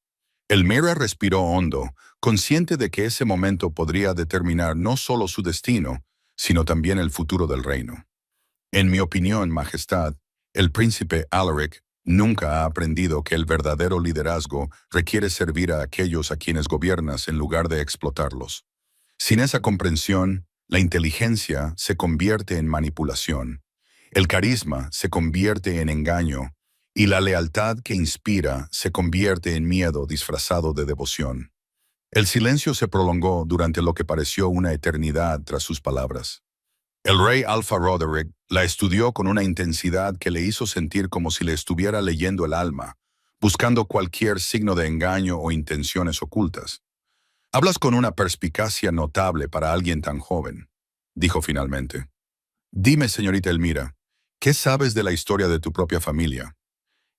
Elmira respiró hondo, consciente de que ese momento podría determinar no solo su destino, sino también el futuro del reino. En mi opinión, Majestad, el príncipe Alaric nunca ha aprendido que el verdadero liderazgo requiere servir a aquellos a quienes gobiernas en lugar de explotarlos. Sin esa comprensión, la inteligencia se convierte en manipulación, el carisma se convierte en engaño y la lealtad que inspira se convierte en miedo disfrazado de devoción. El silencio se prolongó durante lo que pareció una eternidad tras sus palabras. El rey Alfa Roderick la estudió con una intensidad que le hizo sentir como si le estuviera leyendo el alma, buscando cualquier signo de engaño o intenciones ocultas. Hablas con una perspicacia notable para alguien tan joven, dijo finalmente. Dime, señorita Elmira, ¿qué sabes de la historia de tu propia familia?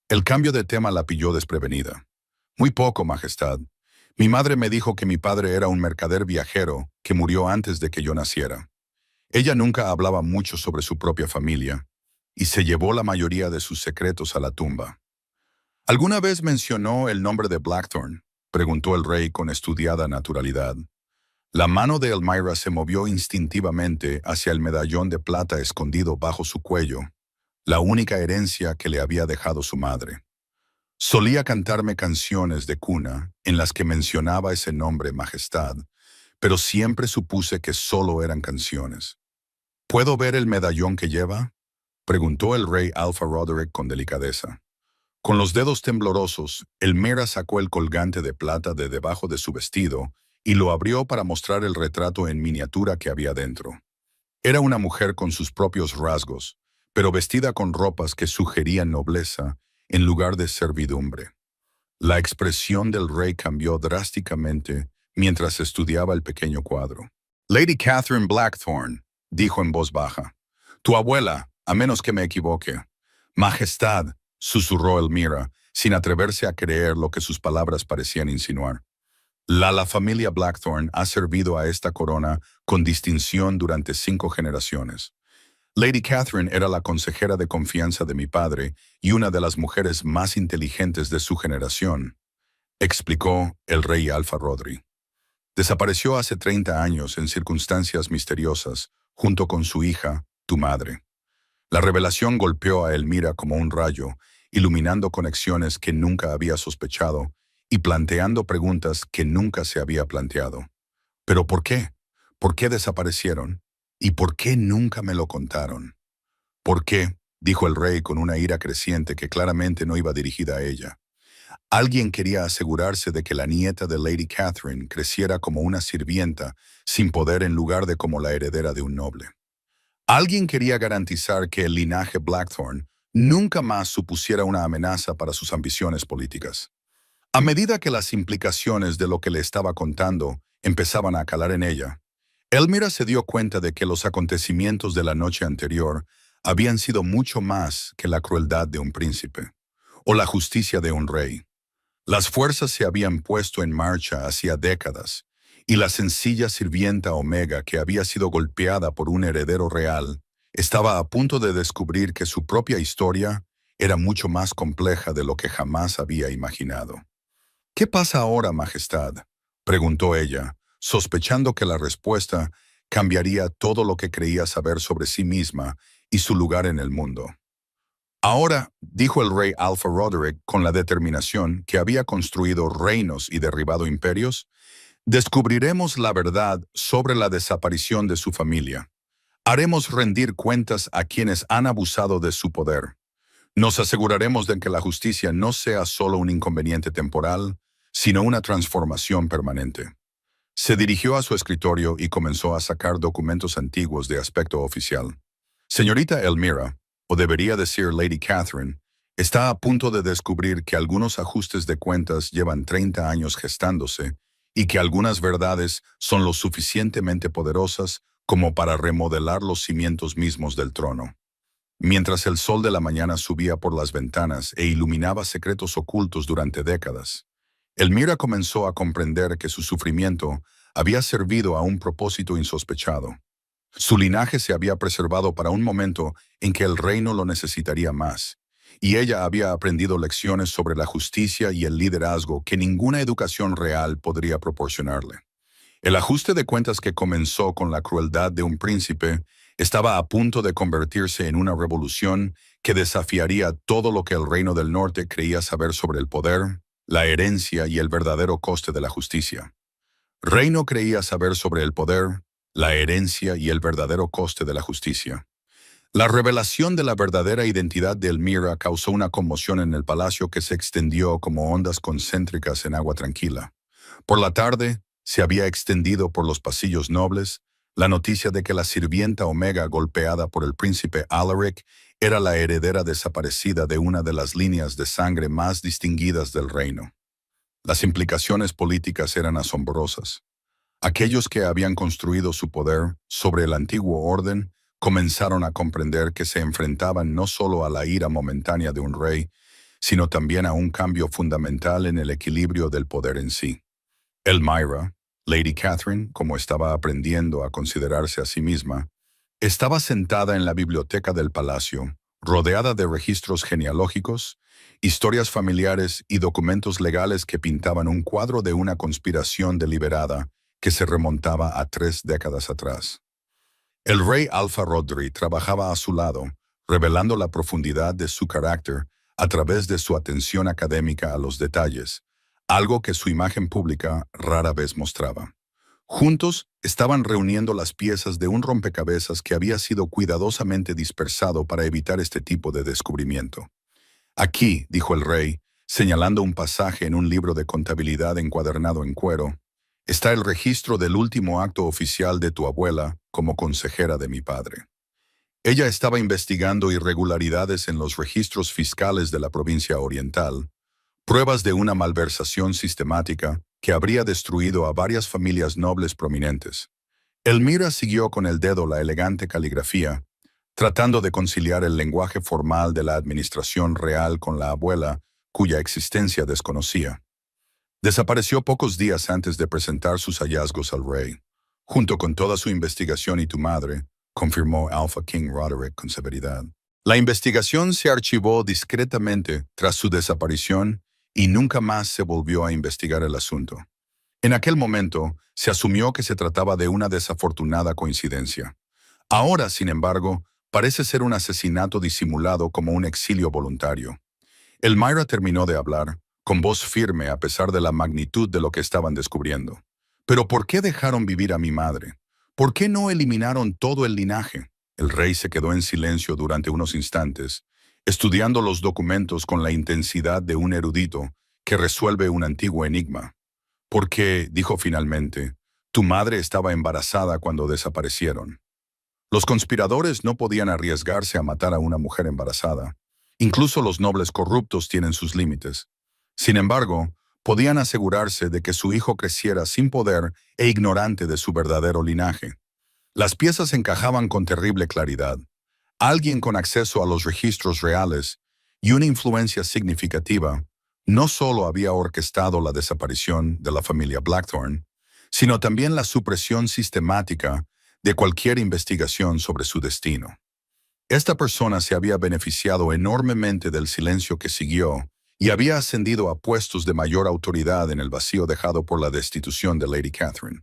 El cambio de tema la pilló desprevenida. Muy poco, Majestad. Mi madre me dijo que mi padre era un mercader viajero que murió antes de que yo naciera. Ella nunca hablaba mucho sobre su propia familia y se llevó la mayoría de sus secretos a la tumba. ¿Alguna vez mencionó el nombre de Blackthorn?, preguntó el rey con estudiada naturalidad. La mano de Elmira se movió instintivamente hacia el medallón de plata escondido bajo su cuello, la única herencia que le había dejado su madre. Solía cantarme canciones de cuna en las que mencionaba ese nombre, Majestad, pero siempre supuse que solo eran canciones. ¿Puedo ver el medallón que lleva?, preguntó el rey Alfa Roderick con delicadeza. Con los dedos temblorosos, Elmira sacó el colgante de plata de debajo de su vestido y lo abrió para mostrar el retrato en miniatura que había dentro. Era una mujer con sus propios rasgos, pero vestida con ropas que sugerían nobleza en lugar de servidumbre. La expresión del rey cambió drásticamente mientras estudiaba el pequeño cuadro. Lady Catherine Blackthorn, dijo en voz baja. Tu abuela, a menos que me equivoque. Majestad, susurró Elmira, sin atreverse a creer lo que sus palabras parecían insinuar. La familia Blackthorn ha servido a esta corona con distinción durante 5 generaciones. Lady Catherine era la consejera de confianza de mi padre y una de las mujeres más inteligentes de su generación, explicó el rey Alfa Rodri. Desapareció hace 30 años en circunstancias misteriosas, junto con su hija, tu madre. La revelación golpeó a Elmira como un rayo, iluminando conexiones que nunca había sospechado y planteando preguntas que nunca se había planteado. ¿Pero por qué? ¿Por qué desaparecieron? ¿Y por qué nunca me lo contaron? ¿Por qué?, dijo el rey con una ira creciente que claramente no iba dirigida a ella. Alguien quería asegurarse de que la nieta de Lady Catherine creciera como una sirvienta, sin poder en lugar de como la heredera de un noble. Alguien quería garantizar que el linaje Blackthorn nunca más supusiera una amenaza para sus ambiciones políticas. A medida que las implicaciones de lo que le estaba contando empezaban a calar en ella, Elmira se dio cuenta de que los acontecimientos de la noche anterior habían sido mucho más que la crueldad de un príncipe o la justicia de un rey. Las fuerzas se habían puesto en marcha hacía décadas, y la sencilla sirvienta Omega, que había sido golpeada por un heredero real, estaba a punto de descubrir que su propia historia era mucho más compleja de lo que jamás había imaginado. ¿Qué pasa ahora, Majestad?, preguntó ella, sospechando que la respuesta cambiaría todo lo que creía saber sobre sí misma y su lugar en el mundo. Ahora, dijo el rey Alpha Roderick con la determinación que había construido reinos y derribado imperios, descubriremos la verdad sobre la desaparición de su familia. Haremos rendir cuentas a quienes han abusado de su poder. Nos aseguraremos de que la justicia no sea solo un inconveniente temporal, sino una transformación permanente. Se dirigió a su escritorio y comenzó a sacar documentos antiguos de aspecto oficial. Señorita Elmira, o debería decir Lady Catherine, está a punto de descubrir que algunos ajustes de cuentas llevan 30 años gestándose y que algunas verdades son lo suficientemente poderosas como para remodelar los cimientos mismos del trono. Mientras el sol de la mañana subía por las ventanas e iluminaba secretos ocultos durante décadas, Elmira comenzó a comprender que su sufrimiento había servido a un propósito insospechado. Su linaje se había preservado para un momento en que el reino lo necesitaría más, y ella había aprendido lecciones sobre la justicia y el liderazgo que ninguna educación real podría proporcionarle. El ajuste de cuentas que comenzó con la crueldad de un príncipe estaba a punto de convertirse en una revolución que desafiaría todo lo que el Reino del Norte creía saber sobre el poder, la herencia y el verdadero coste de la justicia. Reino creía saber sobre el poder, la herencia y el verdadero coste de la justicia. La revelación de la verdadera identidad de Elmira causó una conmoción en el palacio que se extendió como ondas concéntricas en agua tranquila. Por la tarde, se había extendido por los pasillos nobles la noticia de que la sirvienta Omega golpeada por el príncipe Alaric era la heredera desaparecida de una de las líneas de sangre más distinguidas del reino. Las implicaciones políticas eran asombrosas. Aquellos que habían construido su poder sobre el antiguo orden comenzaron a comprender que se enfrentaban no solo a la ira momentánea de un rey, sino también a un cambio fundamental en el equilibrio del poder en sí. Elmira, Lady Catherine, como estaba aprendiendo a considerarse a sí misma, estaba sentada en la biblioteca del palacio, rodeada de registros genealógicos, historias familiares y documentos legales que pintaban un cuadro de una conspiración deliberada que se remontaba a 3 décadas atrás. El rey Alpha Roderick trabajaba a su lado, revelando la profundidad de su carácter a través de su atención académica a los detalles, algo que su imagen pública rara vez mostraba. Juntos estaban reuniendo las piezas de un rompecabezas que había sido cuidadosamente dispersado para evitar este tipo de descubrimiento. Aquí, dijo el rey, señalando un pasaje en un libro de contabilidad encuadernado en cuero, está el registro del último acto oficial de tu abuela como consejera de mi padre. Ella estaba investigando irregularidades en los registros fiscales de la provincia oriental, pruebas de una malversación sistemática que habría destruido a varias familias nobles prominentes. Elmira siguió con el dedo la elegante caligrafía, tratando de conciliar el lenguaje formal de la administración real con la abuela, cuya existencia desconocía. Desapareció pocos días antes de presentar sus hallazgos al rey. Junto con toda su investigación y tu madre, confirmó Alpha King Roderick con severidad. La investigación se archivó discretamente tras su desaparición y nunca más se volvió a investigar el asunto. En aquel momento, se asumió que se trataba de una desafortunada coincidencia. Ahora, sin embargo, parece ser un asesinato disimulado como un exilio voluntario. Elmira terminó de hablar, con voz firme a pesar de la magnitud de lo que estaban descubriendo. ¿Pero por qué dejaron vivir a mi madre? ¿Por qué no eliminaron todo el linaje? El rey se quedó en silencio durante unos instantes, estudiando los documentos con la intensidad de un erudito que resuelve un antiguo enigma. Porque, dijo finalmente, tu madre estaba embarazada cuando desaparecieron. Los conspiradores no podían arriesgarse a matar a una mujer embarazada. Incluso los nobles corruptos tienen sus límites. Sin embargo, podían asegurarse de que su hijo creciera sin poder e ignorante de su verdadero linaje. Las piezas encajaban con terrible claridad. Alguien con acceso a los registros reales y una influencia significativa no solo había orquestado la desaparición de la familia Blackthorne, sino también la supresión sistemática de cualquier investigación sobre su destino. Esta persona se había beneficiado enormemente del silencio que siguió y había ascendido a puestos de mayor autoridad en el vacío dejado por la destitución de Lady Catherine.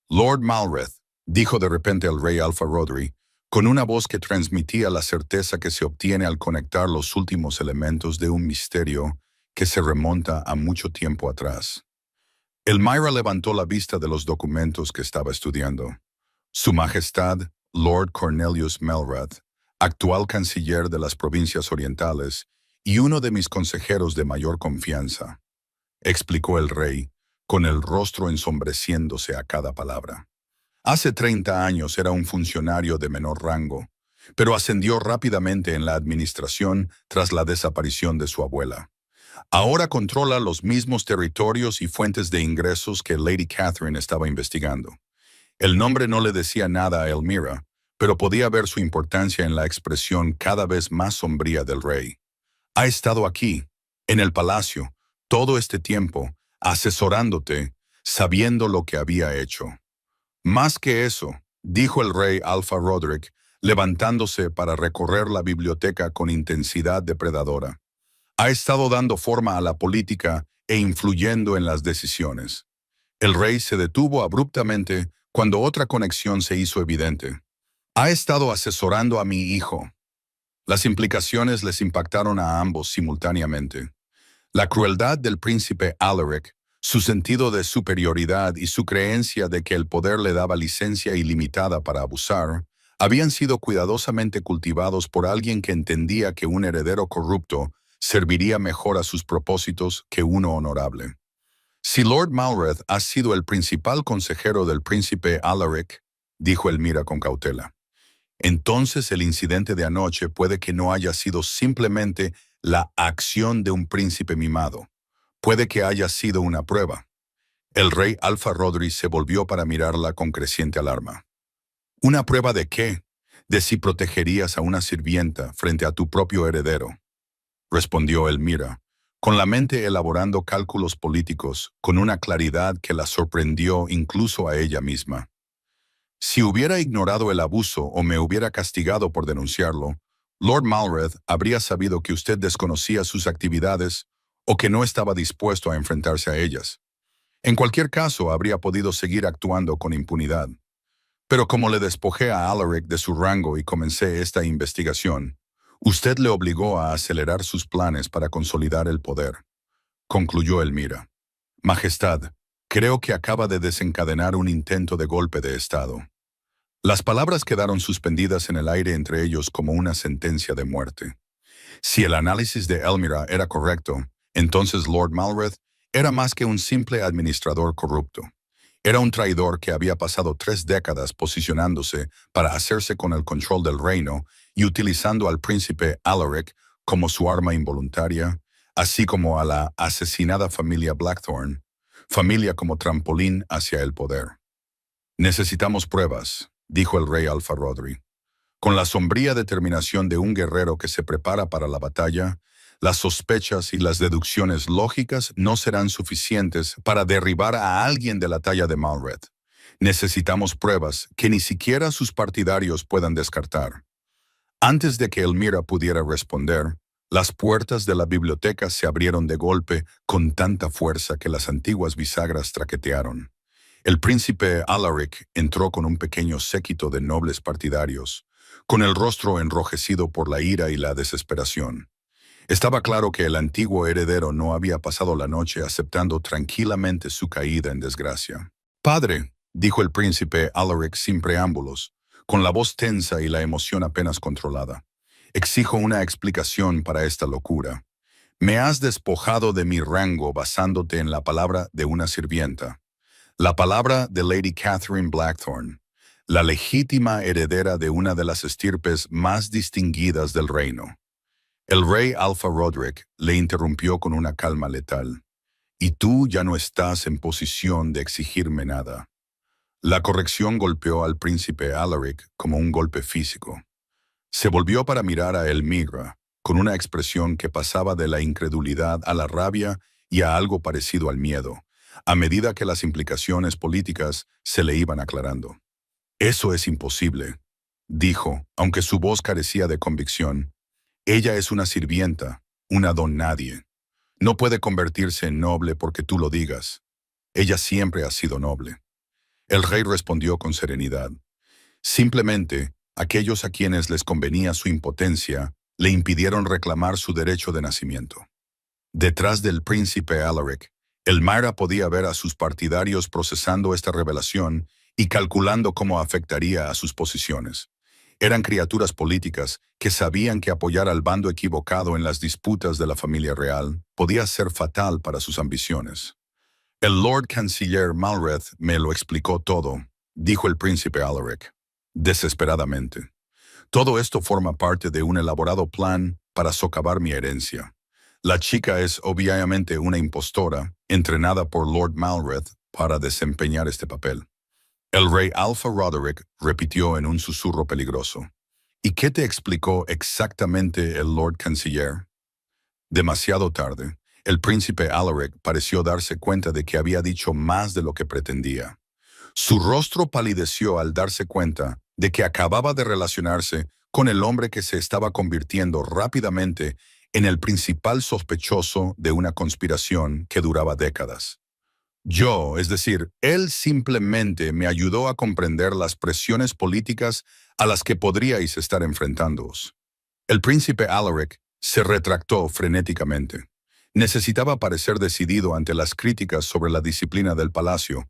Lord Malreth, dijo de repente el rey Alpha Roderick, con una voz que transmitía la certeza que se obtiene al conectar los últimos elementos de un misterio que se remonta a mucho tiempo atrás. Elmira levantó la vista de los documentos que estaba estudiando. Su Majestad, Lord Cornelius Melrath, actual canciller de las provincias orientales y uno de mis consejeros de mayor confianza, explicó el rey, con el rostro ensombreciéndose a cada palabra. Hace 30 años era un funcionario de menor rango, pero ascendió rápidamente en la administración tras la desaparición de su abuela. Ahora controla los mismos territorios y fuentes de ingresos que Lady Catherine estaba investigando. El nombre no le decía nada a Elmira, pero podía ver su importancia en la expresión cada vez más sombría del rey. Ha estado aquí, en el palacio, todo este tiempo, asesorándote, sabiendo lo que había hecho. Más que eso, dijo el rey Alpha Roderick, levantándose para recorrer la biblioteca con intensidad depredadora. Ha estado dando forma a la política e influyendo en las decisiones. El rey se detuvo abruptamente cuando otra conexión se hizo evidente. Ha estado asesorando a mi hijo. Las implicaciones les impactaron a ambos simultáneamente. La crueldad del príncipe Alaric, su sentido de superioridad y su creencia de que el poder le daba licencia ilimitada para abusar, habían sido cuidadosamente cultivados por alguien que entendía que un heredero corrupto serviría mejor a sus propósitos que uno honorable. Si Lord Malrath ha sido el principal consejero del príncipe Alaric, dijo Elmira con cautela, entonces el incidente de anoche puede que no haya sido simplemente la acción de un príncipe mimado. Puede que haya sido una prueba. El rey Alpha Rodri se volvió para mirarla con creciente alarma. ¿Una prueba de qué? De si protegerías a una sirvienta frente a tu propio heredero, respondió Elmira, con la mente elaborando cálculos políticos con una claridad que la sorprendió incluso a ella misma. Si hubiera ignorado el abuso o me hubiera castigado por denunciarlo, Lord Malrath habría sabido que usted desconocía sus actividades o que no estaba dispuesto a enfrentarse a ellas. En cualquier caso, habría podido seguir actuando con impunidad. Pero como le despojé a Alaric de su rango y comencé esta investigación, usted le obligó a acelerar sus planes para consolidar el poder, concluyó Elmira. Majestad, creo que acaba de desencadenar un intento de golpe de Estado. Las palabras quedaron suspendidas en el aire entre ellos como una sentencia de muerte. Si el análisis de Elmira era correcto, entonces Lord Malrath era más que un simple administrador corrupto. Era un traidor que había pasado 3 décadas posicionándose para hacerse con el control del reino y utilizando al príncipe Alaric como su arma involuntaria, así como a la asesinada familia Blackthorne, familia como trampolín hacia el poder. Necesitamos pruebas, dijo el rey Alpha Rodri. Con la sombría determinación de un guerrero que se prepara para la batalla, las sospechas y las deducciones lógicas no serán suficientes para derribar a alguien de la talla de Malrath. Necesitamos pruebas que ni siquiera sus partidarios puedan descartar. Antes de que Elmira pudiera responder, las puertas de la biblioteca se abrieron de golpe con tanta fuerza que las antiguas bisagras traquetearon. El príncipe Alaric entró con un pequeño séquito de nobles partidarios, con el rostro enrojecido por la ira y la desesperación. Estaba claro que el antiguo heredero no había pasado la noche aceptando tranquilamente su caída en desgracia. Padre, dijo el príncipe Alaric sin preámbulos, con la voz tensa y la emoción apenas controlada, exijo una explicación para esta locura. Me has despojado de mi rango basándote en la palabra de una sirvienta. La palabra de Lady Catherine Blackthorne, la legítima heredera de una de las estirpes más distinguidas del reino. El rey Alpha Roderick le interrumpió con una calma letal. Y tú ya no estás en posición de exigirme nada. La corrección golpeó al príncipe Alaric como un golpe físico. Se volvió para mirar a Elmira, con una expresión que pasaba de la incredulidad a la rabia y a algo parecido al miedo, a medida que las implicaciones políticas se le iban aclarando. Eso es imposible, dijo, aunque su voz carecía de convicción. Ella es una sirvienta, una don nadie. No puede convertirse en noble porque tú lo digas. Ella siempre ha sido noble. El rey respondió con serenidad. Simplemente aquellos a quienes les convenía su impotencia le impidieron reclamar su derecho de nacimiento. Detrás del príncipe Alaric, Elmira podía ver a sus partidarios procesando esta revelación y calculando cómo afectaría a sus posiciones. Eran criaturas políticas que sabían que apoyar al bando equivocado en las disputas de la familia real podía ser fatal para sus ambiciones. El Lord Canciller Malreth me lo explicó todo, dijo el príncipe Alaric, desesperadamente. Todo esto forma parte de un elaborado plan para socavar mi herencia. La chica es obviamente una impostora, entrenada por Lord Malreth para desempeñar este papel. El rey Alpha Roderick repitió en un susurro peligroso. ¿Y qué te explicó exactamente el Lord Canciller? Demasiado tarde, el príncipe Alaric pareció darse cuenta de que había dicho más de lo que pretendía. Su rostro palideció al darse cuenta de que acababa de relacionarse con el hombre que se estaba convirtiendo rápidamente en el principal sospechoso de una conspiración que duraba décadas. Yo, es decir, él simplemente me ayudó a comprender las presiones políticas a las que podríais estar enfrentándoos. El príncipe Alaric se retractó frenéticamente. Necesitaba parecer decidido ante las críticas sobre la disciplina del palacio,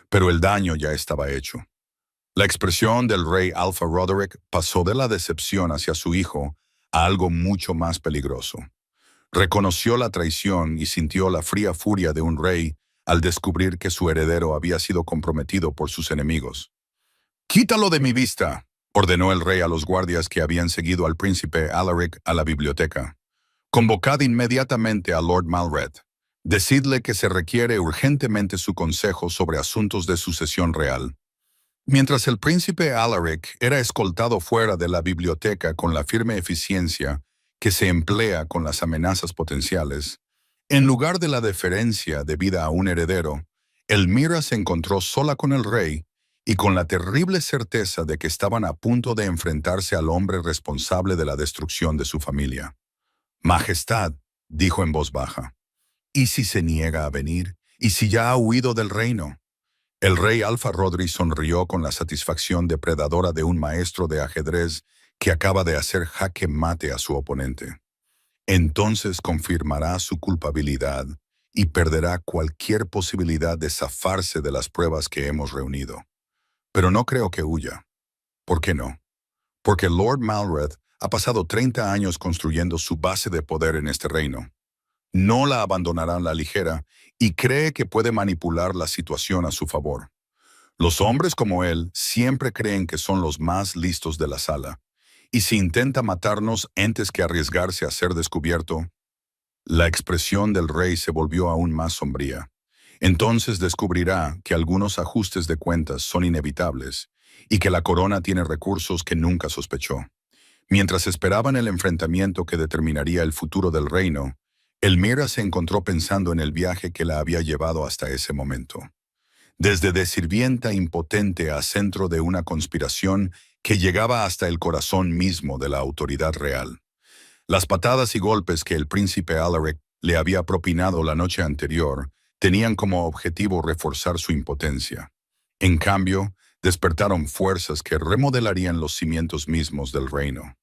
pero el daño ya estaba hecho. La expresión del rey Alpha Roderick pasó de la decepción hacia su hijo a algo mucho más peligroso. Reconoció la traición y sintió la fría furia de un rey al descubrir que su heredero había sido comprometido por sus enemigos. «¡Quítalo de mi vista!», ordenó el rey a los guardias que habían seguido al príncipe Alaric a la biblioteca. «Convocad inmediatamente a Lord Malreth. Decidle que se requiere urgentemente su consejo sobre asuntos de sucesión real». Mientras el príncipe Alaric era escoltado fuera de la biblioteca con la firme eficiencia que se emplea con las amenazas potenciales, en lugar de la deferencia debida a un heredero, Elmira se encontró sola con el rey y con la terrible certeza de que estaban a punto de enfrentarse al hombre responsable de la destrucción de su familia. «Majestad», dijo en voz baja, «¿y si se niega a venir? ¿Y si ya ha huido del reino?». El rey Alpha Roderick sonrió con la satisfacción depredadora de un maestro de ajedrez que acaba de hacer jaque mate a su oponente. Entonces confirmará su culpabilidad y perderá cualquier posibilidad de zafarse de las pruebas que hemos reunido. Pero no creo que huya. ¿Por qué no? Porque Lord Malreth ha pasado 30 años construyendo su base de poder en este reino. No la abandonará a la ligera y cree que puede manipular la situación a su favor. Los hombres como él siempre creen que son los más listos de la sala, y si intenta matarnos antes que arriesgarse a ser descubierto, la expresión del rey se volvió aún más sombría. Entonces descubrirá que algunos ajustes de cuentas son inevitables y que la corona tiene recursos que nunca sospechó. Mientras esperaban el enfrentamiento que determinaría el futuro del reino, Elmira se encontró pensando en el viaje que la había llevado hasta ese momento. Desde de sirvienta impotente a centro de una conspiración que llegaba hasta el corazón mismo de la autoridad real. Las patadas y golpes que el príncipe Alaric le había propinado la noche anterior tenían como objetivo reforzar su impotencia. En cambio, despertaron fuerzas que remodelarían los cimientos mismos del reino.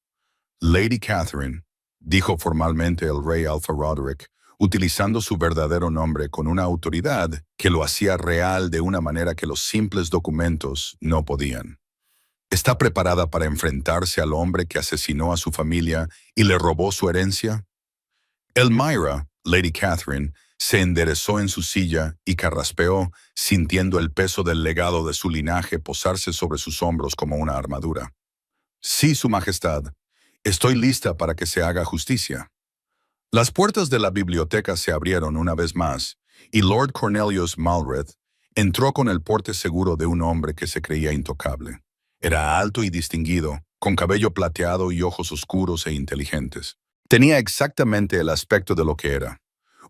«Lady Catherine», dijo formalmente el rey Alpha Roderick, utilizando su verdadero nombre con una autoridad que lo hacía real de una manera que los simples documentos no podían. ¿Está preparada para enfrentarse al hombre que asesinó a su familia y le robó su herencia? Elmira, Lady Catherine, se enderezó en su silla y carraspeó, sintiendo el peso del legado de su linaje posarse sobre sus hombros como una armadura. «Sí, Su Majestad. Estoy lista para que se haga justicia». Las puertas de la biblioteca se abrieron una vez más, y Lord Cornelius Malreth entró con el porte seguro de un hombre que se creía intocable. Era alto y distinguido, con cabello plateado y ojos oscuros e inteligentes. Tenía exactamente el aspecto de lo que era.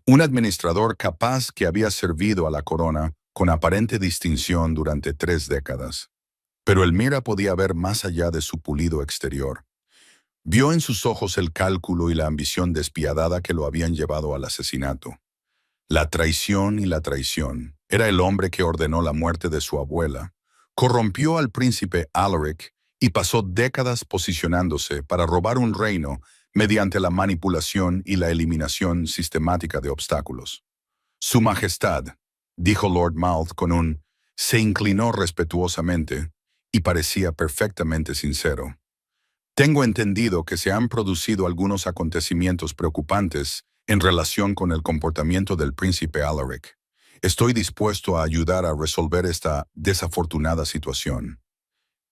Un administrador capaz que había servido a la corona con aparente distinción durante 3 décadas. Pero Elmira podía ver más allá de su pulido exterior. Vio en sus ojos el cálculo y la ambición despiadada que lo habían llevado al asesinato. La traición y la traición. Era el hombre que ordenó la muerte de su abuela, corrompió al príncipe Alaric y pasó décadas posicionándose para robar un reino mediante la manipulación y la eliminación sistemática de obstáculos. Su Majestad, dijo Lord Mouth se inclinó respetuosamente y parecía perfectamente sincero. Tengo entendido que se han producido algunos acontecimientos preocupantes en relación con el comportamiento del príncipe Alaric. Estoy dispuesto a ayudar a resolver esta desafortunada situación.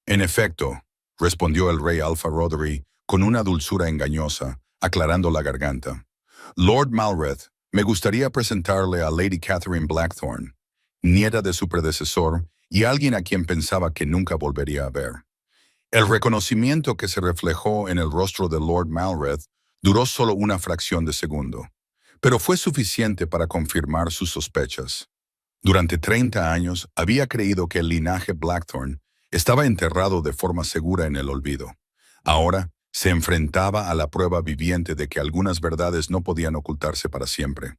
En efecto, respondió el rey Alpha Roderick con una dulzura engañosa, aclarando la garganta. Lord Malreth, me gustaría presentarle a Lady Catherine Blackthorne, nieta de su predecesor y alguien a quien pensaba que nunca volvería a ver. El reconocimiento que se reflejó en el rostro de Lord Malreth duró solo una fracción de segundo, pero fue suficiente para confirmar sus sospechas. Durante 30 años había creído que el linaje Blackthorne estaba enterrado de forma segura en el olvido. Ahora se enfrentaba a la prueba viviente de que algunas verdades no podían ocultarse para siempre.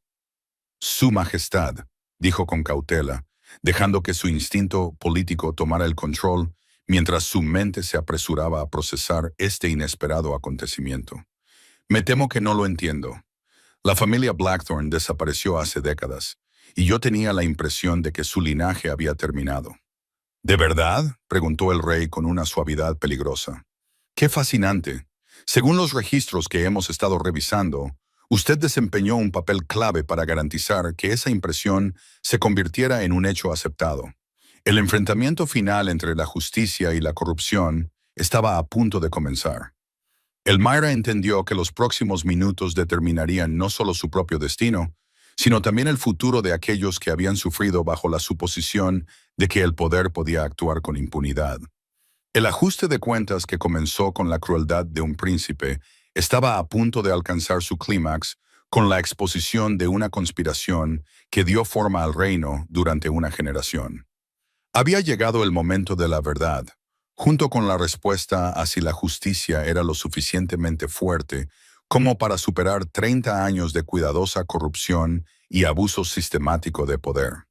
Su Majestad, dijo con cautela, dejando que su instinto político tomara el control mientras su mente se apresuraba a procesar este inesperado acontecimiento. Me temo que no lo entiendo. La familia Blackthorne desapareció hace décadas, y yo tenía la impresión de que su linaje había terminado. ¿De verdad?, preguntó el rey con una suavidad peligrosa. ¡Qué fascinante! Según los registros que hemos estado revisando, usted desempeñó un papel clave para garantizar que esa impresión se convirtiera en un hecho aceptado. El enfrentamiento final entre la justicia y la corrupción estaba a punto de comenzar. Elmira entendió que los próximos minutos determinarían no solo su propio destino, sino también el futuro de aquellos que habían sufrido bajo la suposición de que el poder podía actuar con impunidad. El ajuste de cuentas que comenzó con la crueldad de un príncipe estaba a punto de alcanzar su clímax con la exposición de una conspiración que dio forma al reino durante una generación. Había llegado el momento de la verdad, junto con la respuesta a si la justicia era lo suficientemente fuerte como para superar 30 años de cuidadosa corrupción y abuso sistemático de poder.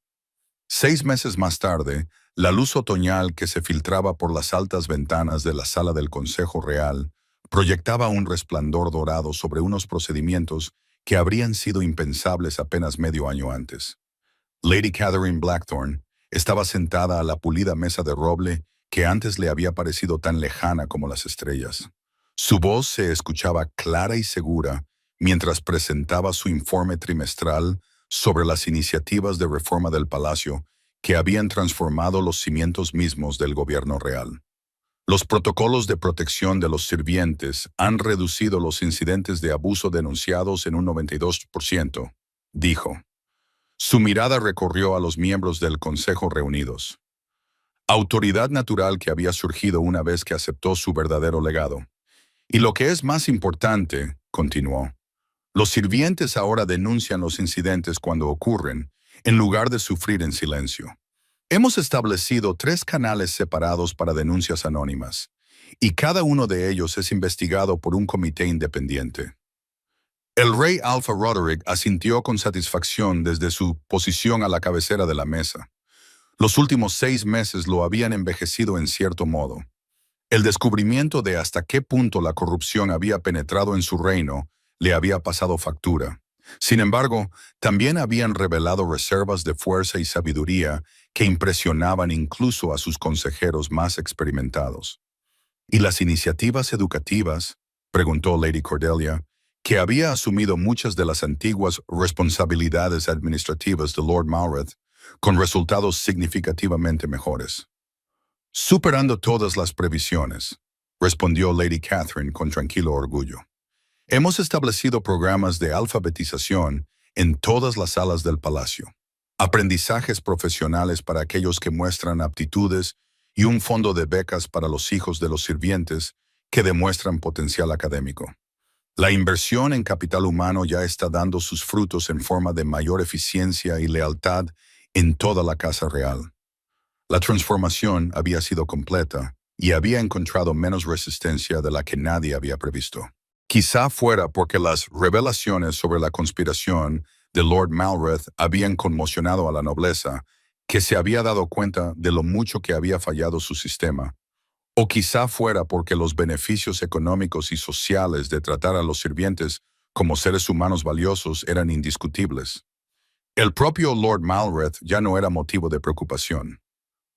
6 meses más tarde, la luz otoñal que se filtraba por las altas ventanas de la sala del Consejo Real proyectaba un resplandor dorado sobre unos procedimientos que habrían sido impensables apenas medio año antes. Lady Catherine Blackthorne estaba sentada a la pulida mesa de roble que antes le había parecido tan lejana como las estrellas. Su voz se escuchaba clara y segura mientras presentaba su informe trimestral sobre las iniciativas de reforma del palacio que habían transformado los cimientos mismos del gobierno real. Los protocolos de protección de los sirvientes han reducido los incidentes de abuso denunciados en un 92%, dijo. Su mirada recorrió a los miembros del Consejo reunidos. Autoridad natural que había surgido una vez que aceptó su verdadero legado. Y lo que es más importante, continuó, los sirvientes ahora denuncian los incidentes cuando ocurren, en lugar de sufrir en silencio. Hemos establecido 3 canales separados para denuncias anónimas, y cada uno de ellos es investigado por un comité independiente. El rey Alpha Roderick asintió con satisfacción desde su posición a la cabecera de la mesa. Los últimos 6 meses lo habían envejecido en cierto modo. El descubrimiento de hasta qué punto la corrupción había penetrado en su reino le había pasado factura. Sin embargo, también habían revelado reservas de fuerza y sabiduría que impresionaban incluso a sus consejeros más experimentados. ¿Y las iniciativas educativas?, preguntó Lady Cordelia, que había asumido muchas de las antiguas responsabilidades administrativas de Lord Malreth, con resultados significativamente mejores. Superando todas las previsiones, respondió Lady Catherine con tranquilo orgullo. Hemos establecido programas de alfabetización en todas las salas del palacio, aprendizajes profesionales para aquellos que muestran aptitudes y un fondo de becas para los hijos de los sirvientes que demuestran potencial académico. La inversión en capital humano ya está dando sus frutos en forma de mayor eficiencia y lealtad en toda la Casa Real. La transformación había sido completa y había encontrado menos resistencia de la que nadie había previsto. Quizá fuera porque las revelaciones sobre la conspiración de Lord Malreth habían conmocionado a la nobleza, que se había dado cuenta de lo mucho que había fallado su sistema, O quizá fuera porque los beneficios económicos y sociales de tratar a los sirvientes como seres humanos valiosos eran indiscutibles. El propio Lord Malreth ya no era motivo de preocupación.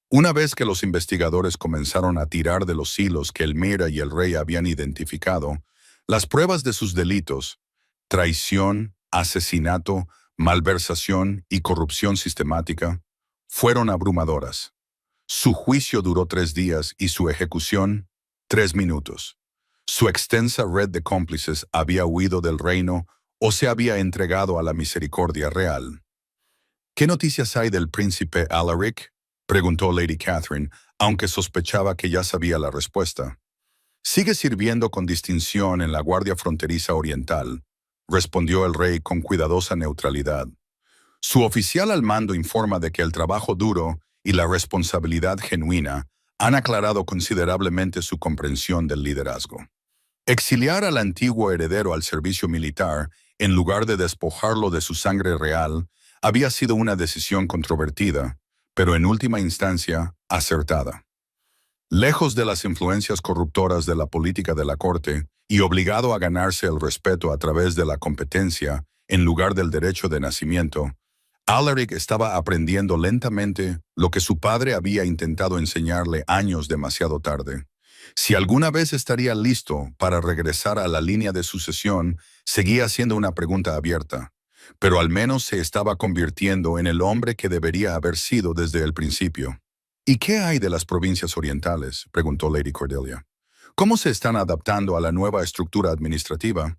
Una vez que los investigadores comenzaron a tirar de los hilos que Elmira y el rey habían identificado, las pruebas de sus delitos, traición, asesinato, malversación y corrupción sistemática, fueron abrumadoras. Su juicio duró 3 días y su ejecución, 3 minutos. Su extensa red de cómplices había huido del reino o se había entregado a la misericordia real. ¿Qué noticias hay del príncipe Alaric?, preguntó Lady Catherine, aunque sospechaba que ya sabía la respuesta. Sigue sirviendo con distinción en la Guardia Fronteriza Oriental, respondió el rey con cuidadosa neutralidad. Su oficial al mando informa de que el trabajo duro y la responsabilidad genuina han aclarado considerablemente su comprensión del liderazgo. Exiliar al antiguo heredero al servicio militar, en lugar de despojarlo de su sangre real, había sido una decisión controvertida, pero en última instancia, acertada. Lejos de las influencias corruptoras de la política de la corte y obligado a ganarse el respeto a través de la competencia en lugar del derecho de nacimiento, Alaric estaba aprendiendo lentamente lo que su padre había intentado enseñarle años demasiado tarde. Si alguna vez estaría listo para regresar a la línea de sucesión, seguía siendo una pregunta abierta, pero al menos se estaba convirtiendo en el hombre que debería haber sido desde el principio. ¿Y qué hay de las provincias orientales?, preguntó Lady Cordelia. ¿Cómo se están adaptando a la nueva estructura administrativa?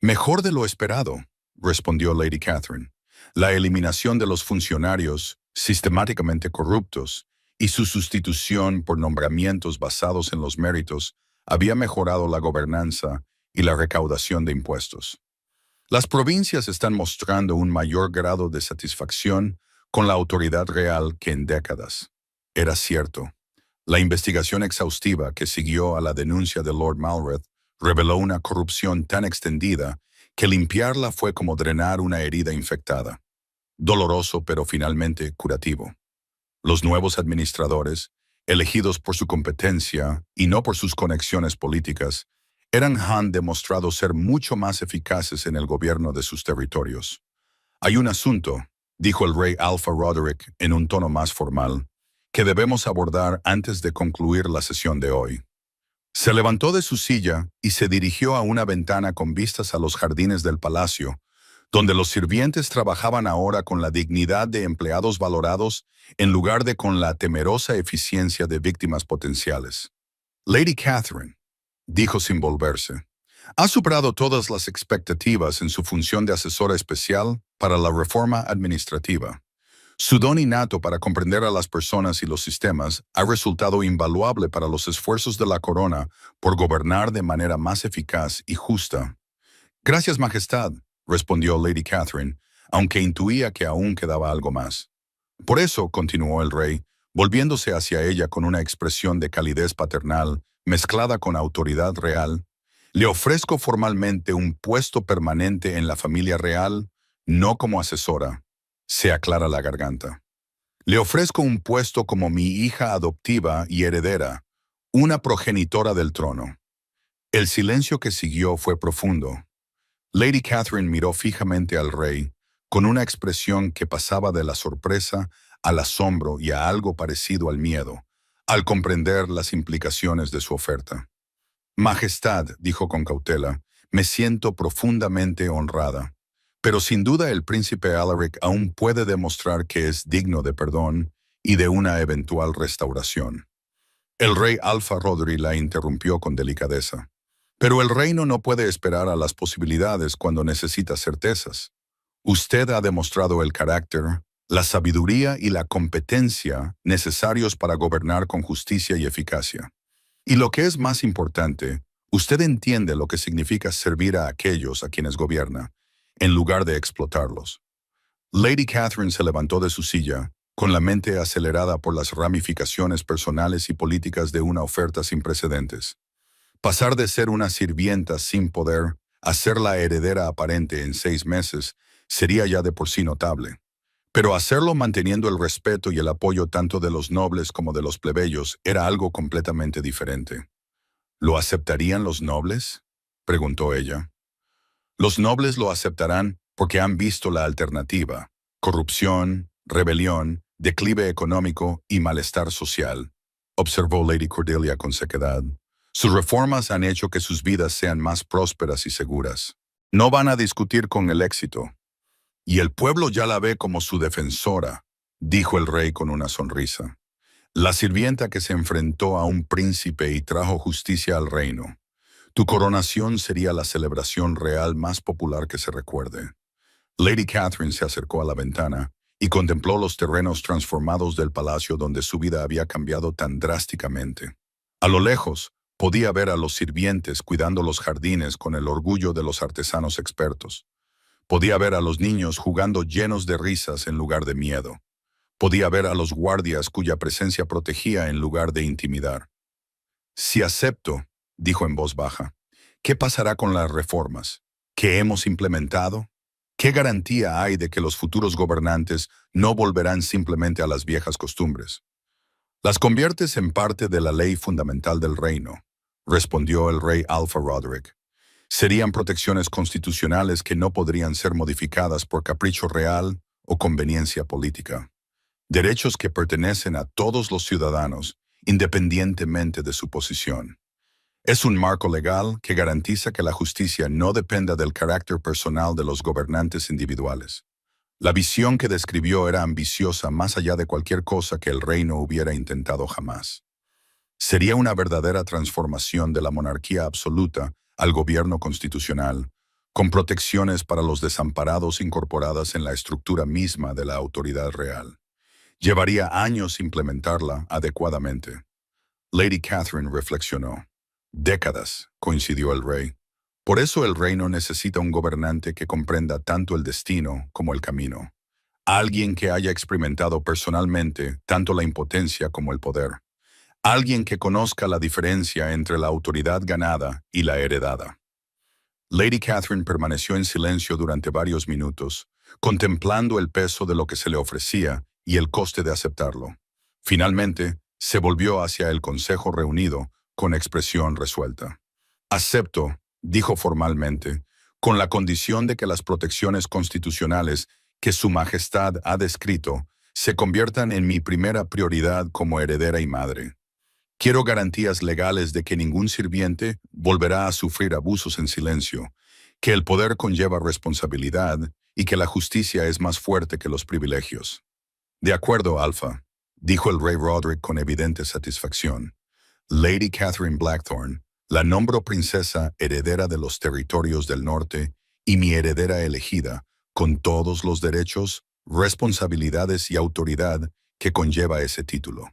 Mejor de lo esperado, respondió Lady Catherine. La eliminación de los funcionarios sistemáticamente corruptos y su sustitución por nombramientos basados en los méritos había mejorado la gobernanza y la recaudación de impuestos. Las provincias están mostrando un mayor grado de satisfacción con la autoridad real que en décadas. Era cierto. La investigación exhaustiva que siguió a la denuncia de Lord Malreth reveló una corrupción tan extendida que limpiarla fue como drenar una herida infectada. Doloroso, pero finalmente curativo. Los nuevos administradores, elegidos por su competencia y no por sus conexiones políticas, han demostrado ser mucho más eficaces en el gobierno de sus territorios. Hay un asunto, dijo el rey Alpha Roderick en un tono más formal, que debemos abordar antes de concluir la sesión de hoy. Se levantó de su silla y se dirigió a una ventana con vistas a los jardines del palacio, donde los sirvientes trabajaban ahora con la dignidad de empleados valorados en lugar de con la temerosa eficiencia de víctimas potenciales. Lady Catherine, dijo sin volverse, ha superado todas las expectativas en su función de asesora especial para la reforma administrativa. Su don innato para comprender a las personas y los sistemas ha resultado invaluable para los esfuerzos de la corona por gobernar de manera más eficaz y justa. Gracias, Majestad, respondió Lady Catherine, aunque intuía que aún quedaba algo más. Por eso, continuó el rey, volviéndose hacia ella con una expresión de calidez paternal, mezclada con autoridad real, le ofrezco formalmente un puesto permanente en la familia real, no como asesora. Se aclara la garganta. Le ofrezco un puesto como mi hija adoptiva y heredera, una progenitora del trono. El silencio que siguió fue profundo. Lady Catherine miró fijamente al rey, con una expresión que pasaba de la sorpresa al asombro y a algo parecido al miedo, al comprender las implicaciones de su oferta. Majestad, dijo con cautela, me siento profundamente honrada. Pero sin duda el príncipe Alaric aún puede demostrar que es digno de perdón y de una eventual restauración. El rey Alpha Roderick la interrumpió con delicadeza. Pero el reino no puede esperar a las posibilidades cuando necesita certezas. Usted ha demostrado el carácter, la sabiduría y la competencia necesarios para gobernar con justicia y eficacia. Y lo que es más importante, usted entiende lo que significa servir a aquellos a quienes gobierna, en lugar de explotarlos. Lady Catherine se levantó de su silla, con la mente acelerada por las ramificaciones personales y políticas de una oferta sin precedentes. Pasar de ser una sirvienta sin poder a ser la heredera aparente en 6 meses sería ya de por sí notable. Pero hacerlo manteniendo el respeto y el apoyo tanto de los nobles como de los plebeyos era algo completamente diferente. ¿Lo aceptarían los nobles?, preguntó ella. Los nobles lo aceptarán porque han visto la alternativa: corrupción, rebelión, declive económico y malestar social, observó Lady Cordelia con sequedad. Sus reformas han hecho que sus vidas sean más prósperas y seguras. No van a discutir con el éxito. Y el pueblo ya la ve como su defensora, dijo el rey con una sonrisa. La sirvienta que se enfrentó a un príncipe y trajo justicia al reino. Tu coronación sería la celebración real más popular que se recuerde. Lady Catherine se acercó a la ventana y contempló los terrenos transformados del palacio donde su vida había cambiado tan drásticamente. A lo lejos, podía ver a los sirvientes cuidando los jardines con el orgullo de los artesanos expertos. Podía ver a los niños jugando llenos de risas en lugar de miedo. Podía ver a los guardias cuya presencia protegía en lugar de intimidar. Si acepto, dijo en voz baja, ¿qué pasará con las reformas que hemos implementado? ¿Qué garantía hay de que los futuros gobernantes no volverán simplemente a las viejas costumbres? Las conviertes en parte de la ley fundamental del reino, respondió el rey Alpha Roderick. Serían protecciones constitucionales que no podrían ser modificadas por capricho real o conveniencia política. Derechos que pertenecen a todos los ciudadanos, independientemente de su posición. Es un marco legal que garantiza que la justicia no dependa del carácter personal de los gobernantes individuales. La visión que describió era ambiciosa más allá de cualquier cosa que el reino hubiera intentado jamás. Sería una verdadera transformación de la monarquía absoluta al gobierno constitucional, con protecciones para los desamparados incorporadas en la estructura misma de la autoridad real. Llevaría años implementarla adecuadamente. Lady Catherine reflexionó. Décadas, coincidió el rey. Por eso el reino necesita un gobernante que comprenda tanto el destino como el camino. Alguien que haya experimentado personalmente tanto la impotencia como el poder. Alguien que conozca la diferencia entre la autoridad ganada y la heredada. Lady Catherine permaneció en silencio durante varios minutos, contemplando el peso de lo que se le ofrecía y el coste de aceptarlo. Finalmente, se volvió hacia el consejo reunido con expresión resuelta. Acepto, dijo formalmente, con la condición de que las protecciones constitucionales que Su Majestad ha descrito se conviertan en mi primera prioridad como heredera y madre. Quiero garantías legales de que ningún sirviente volverá a sufrir abusos en silencio, que el poder conlleva responsabilidad y que la justicia es más fuerte que los privilegios. De acuerdo, Alpha, dijo el rey Roderick con evidente satisfacción. Lady Catherine Blackthorne, la nombro princesa heredera de los territorios del norte y mi heredera elegida, con todos los derechos, responsabilidades y autoridad que conlleva ese título.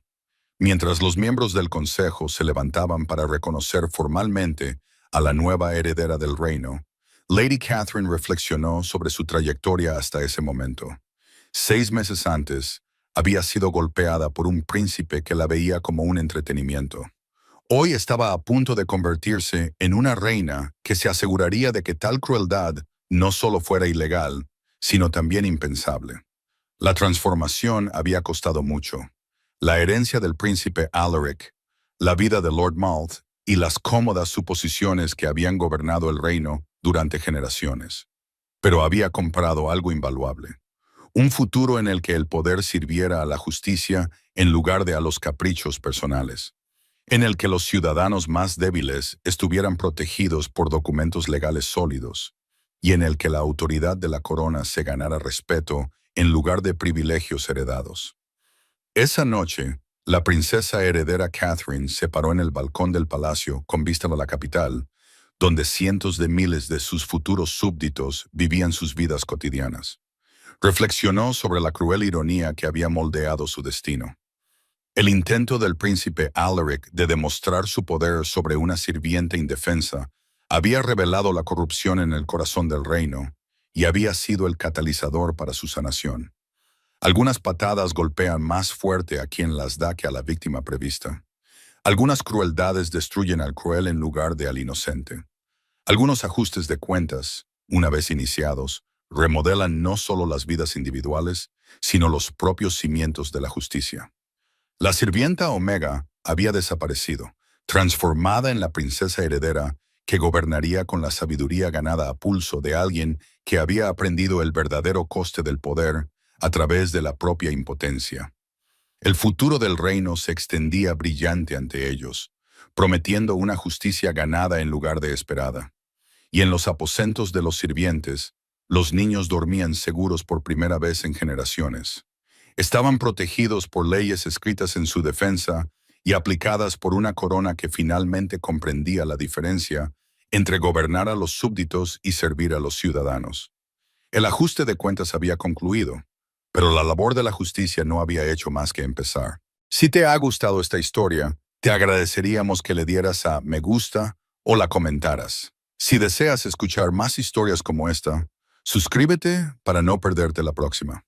Mientras los miembros del consejo se levantaban para reconocer formalmente a la nueva heredera del reino, Lady Catherine reflexionó sobre su trayectoria hasta ese momento. 6 meses antes, había sido golpeada por un príncipe que la veía como un entretenimiento. Hoy estaba a punto de convertirse en una reina que se aseguraría de que tal crueldad no solo fuera ilegal, sino también impensable. La transformación había costado mucho. La herencia del príncipe Alaric, la vida de Lord Malth y las cómodas suposiciones que habían gobernado el reino durante generaciones. Pero había comprado algo invaluable. Un futuro en el que el poder sirviera a la justicia en lugar de a los caprichos personales. En el que los ciudadanos más débiles estuvieran protegidos por documentos legales sólidos. Y en el que la autoridad de la corona se ganara respeto en lugar de privilegios heredados. Esa noche, la princesa heredera Catherine se paró en el balcón del palacio con vista a la capital, donde cientos de miles de sus futuros súbditos vivían sus vidas cotidianas. Reflexionó sobre la cruel ironía que había moldeado su destino. El intento del príncipe Alaric de demostrar su poder sobre una sirvienta indefensa había revelado la corrupción en el corazón del reino y había sido el catalizador para su sanación. Algunas patadas golpean más fuerte a quien las da que a la víctima prevista. Algunas crueldades destruyen al cruel en lugar de al inocente. Algunos ajustes de cuentas, una vez iniciados, remodelan no solo las vidas individuales, sino los propios cimientos de la justicia. La sirvienta Omega había desaparecido, transformada en la princesa heredera que gobernaría con la sabiduría ganada a pulso de alguien que había aprendido el verdadero coste del poder a través de la propia impotencia. El futuro del reino se extendía brillante ante ellos, prometiendo una justicia ganada en lugar de esperada. Y en los aposentos de los sirvientes, los niños dormían seguros por primera vez en generaciones. Estaban protegidos por leyes escritas en su defensa y aplicadas por una corona que finalmente comprendía la diferencia entre gobernar a los súbditos y servir a los ciudadanos. El ajuste de cuentas había concluido, pero la labor de la justicia no había hecho más que empezar. Si te ha gustado esta historia, te agradeceríamos que le dieras a me gusta o la comentaras. Si deseas escuchar más historias como esta, suscríbete para no perderte la próxima.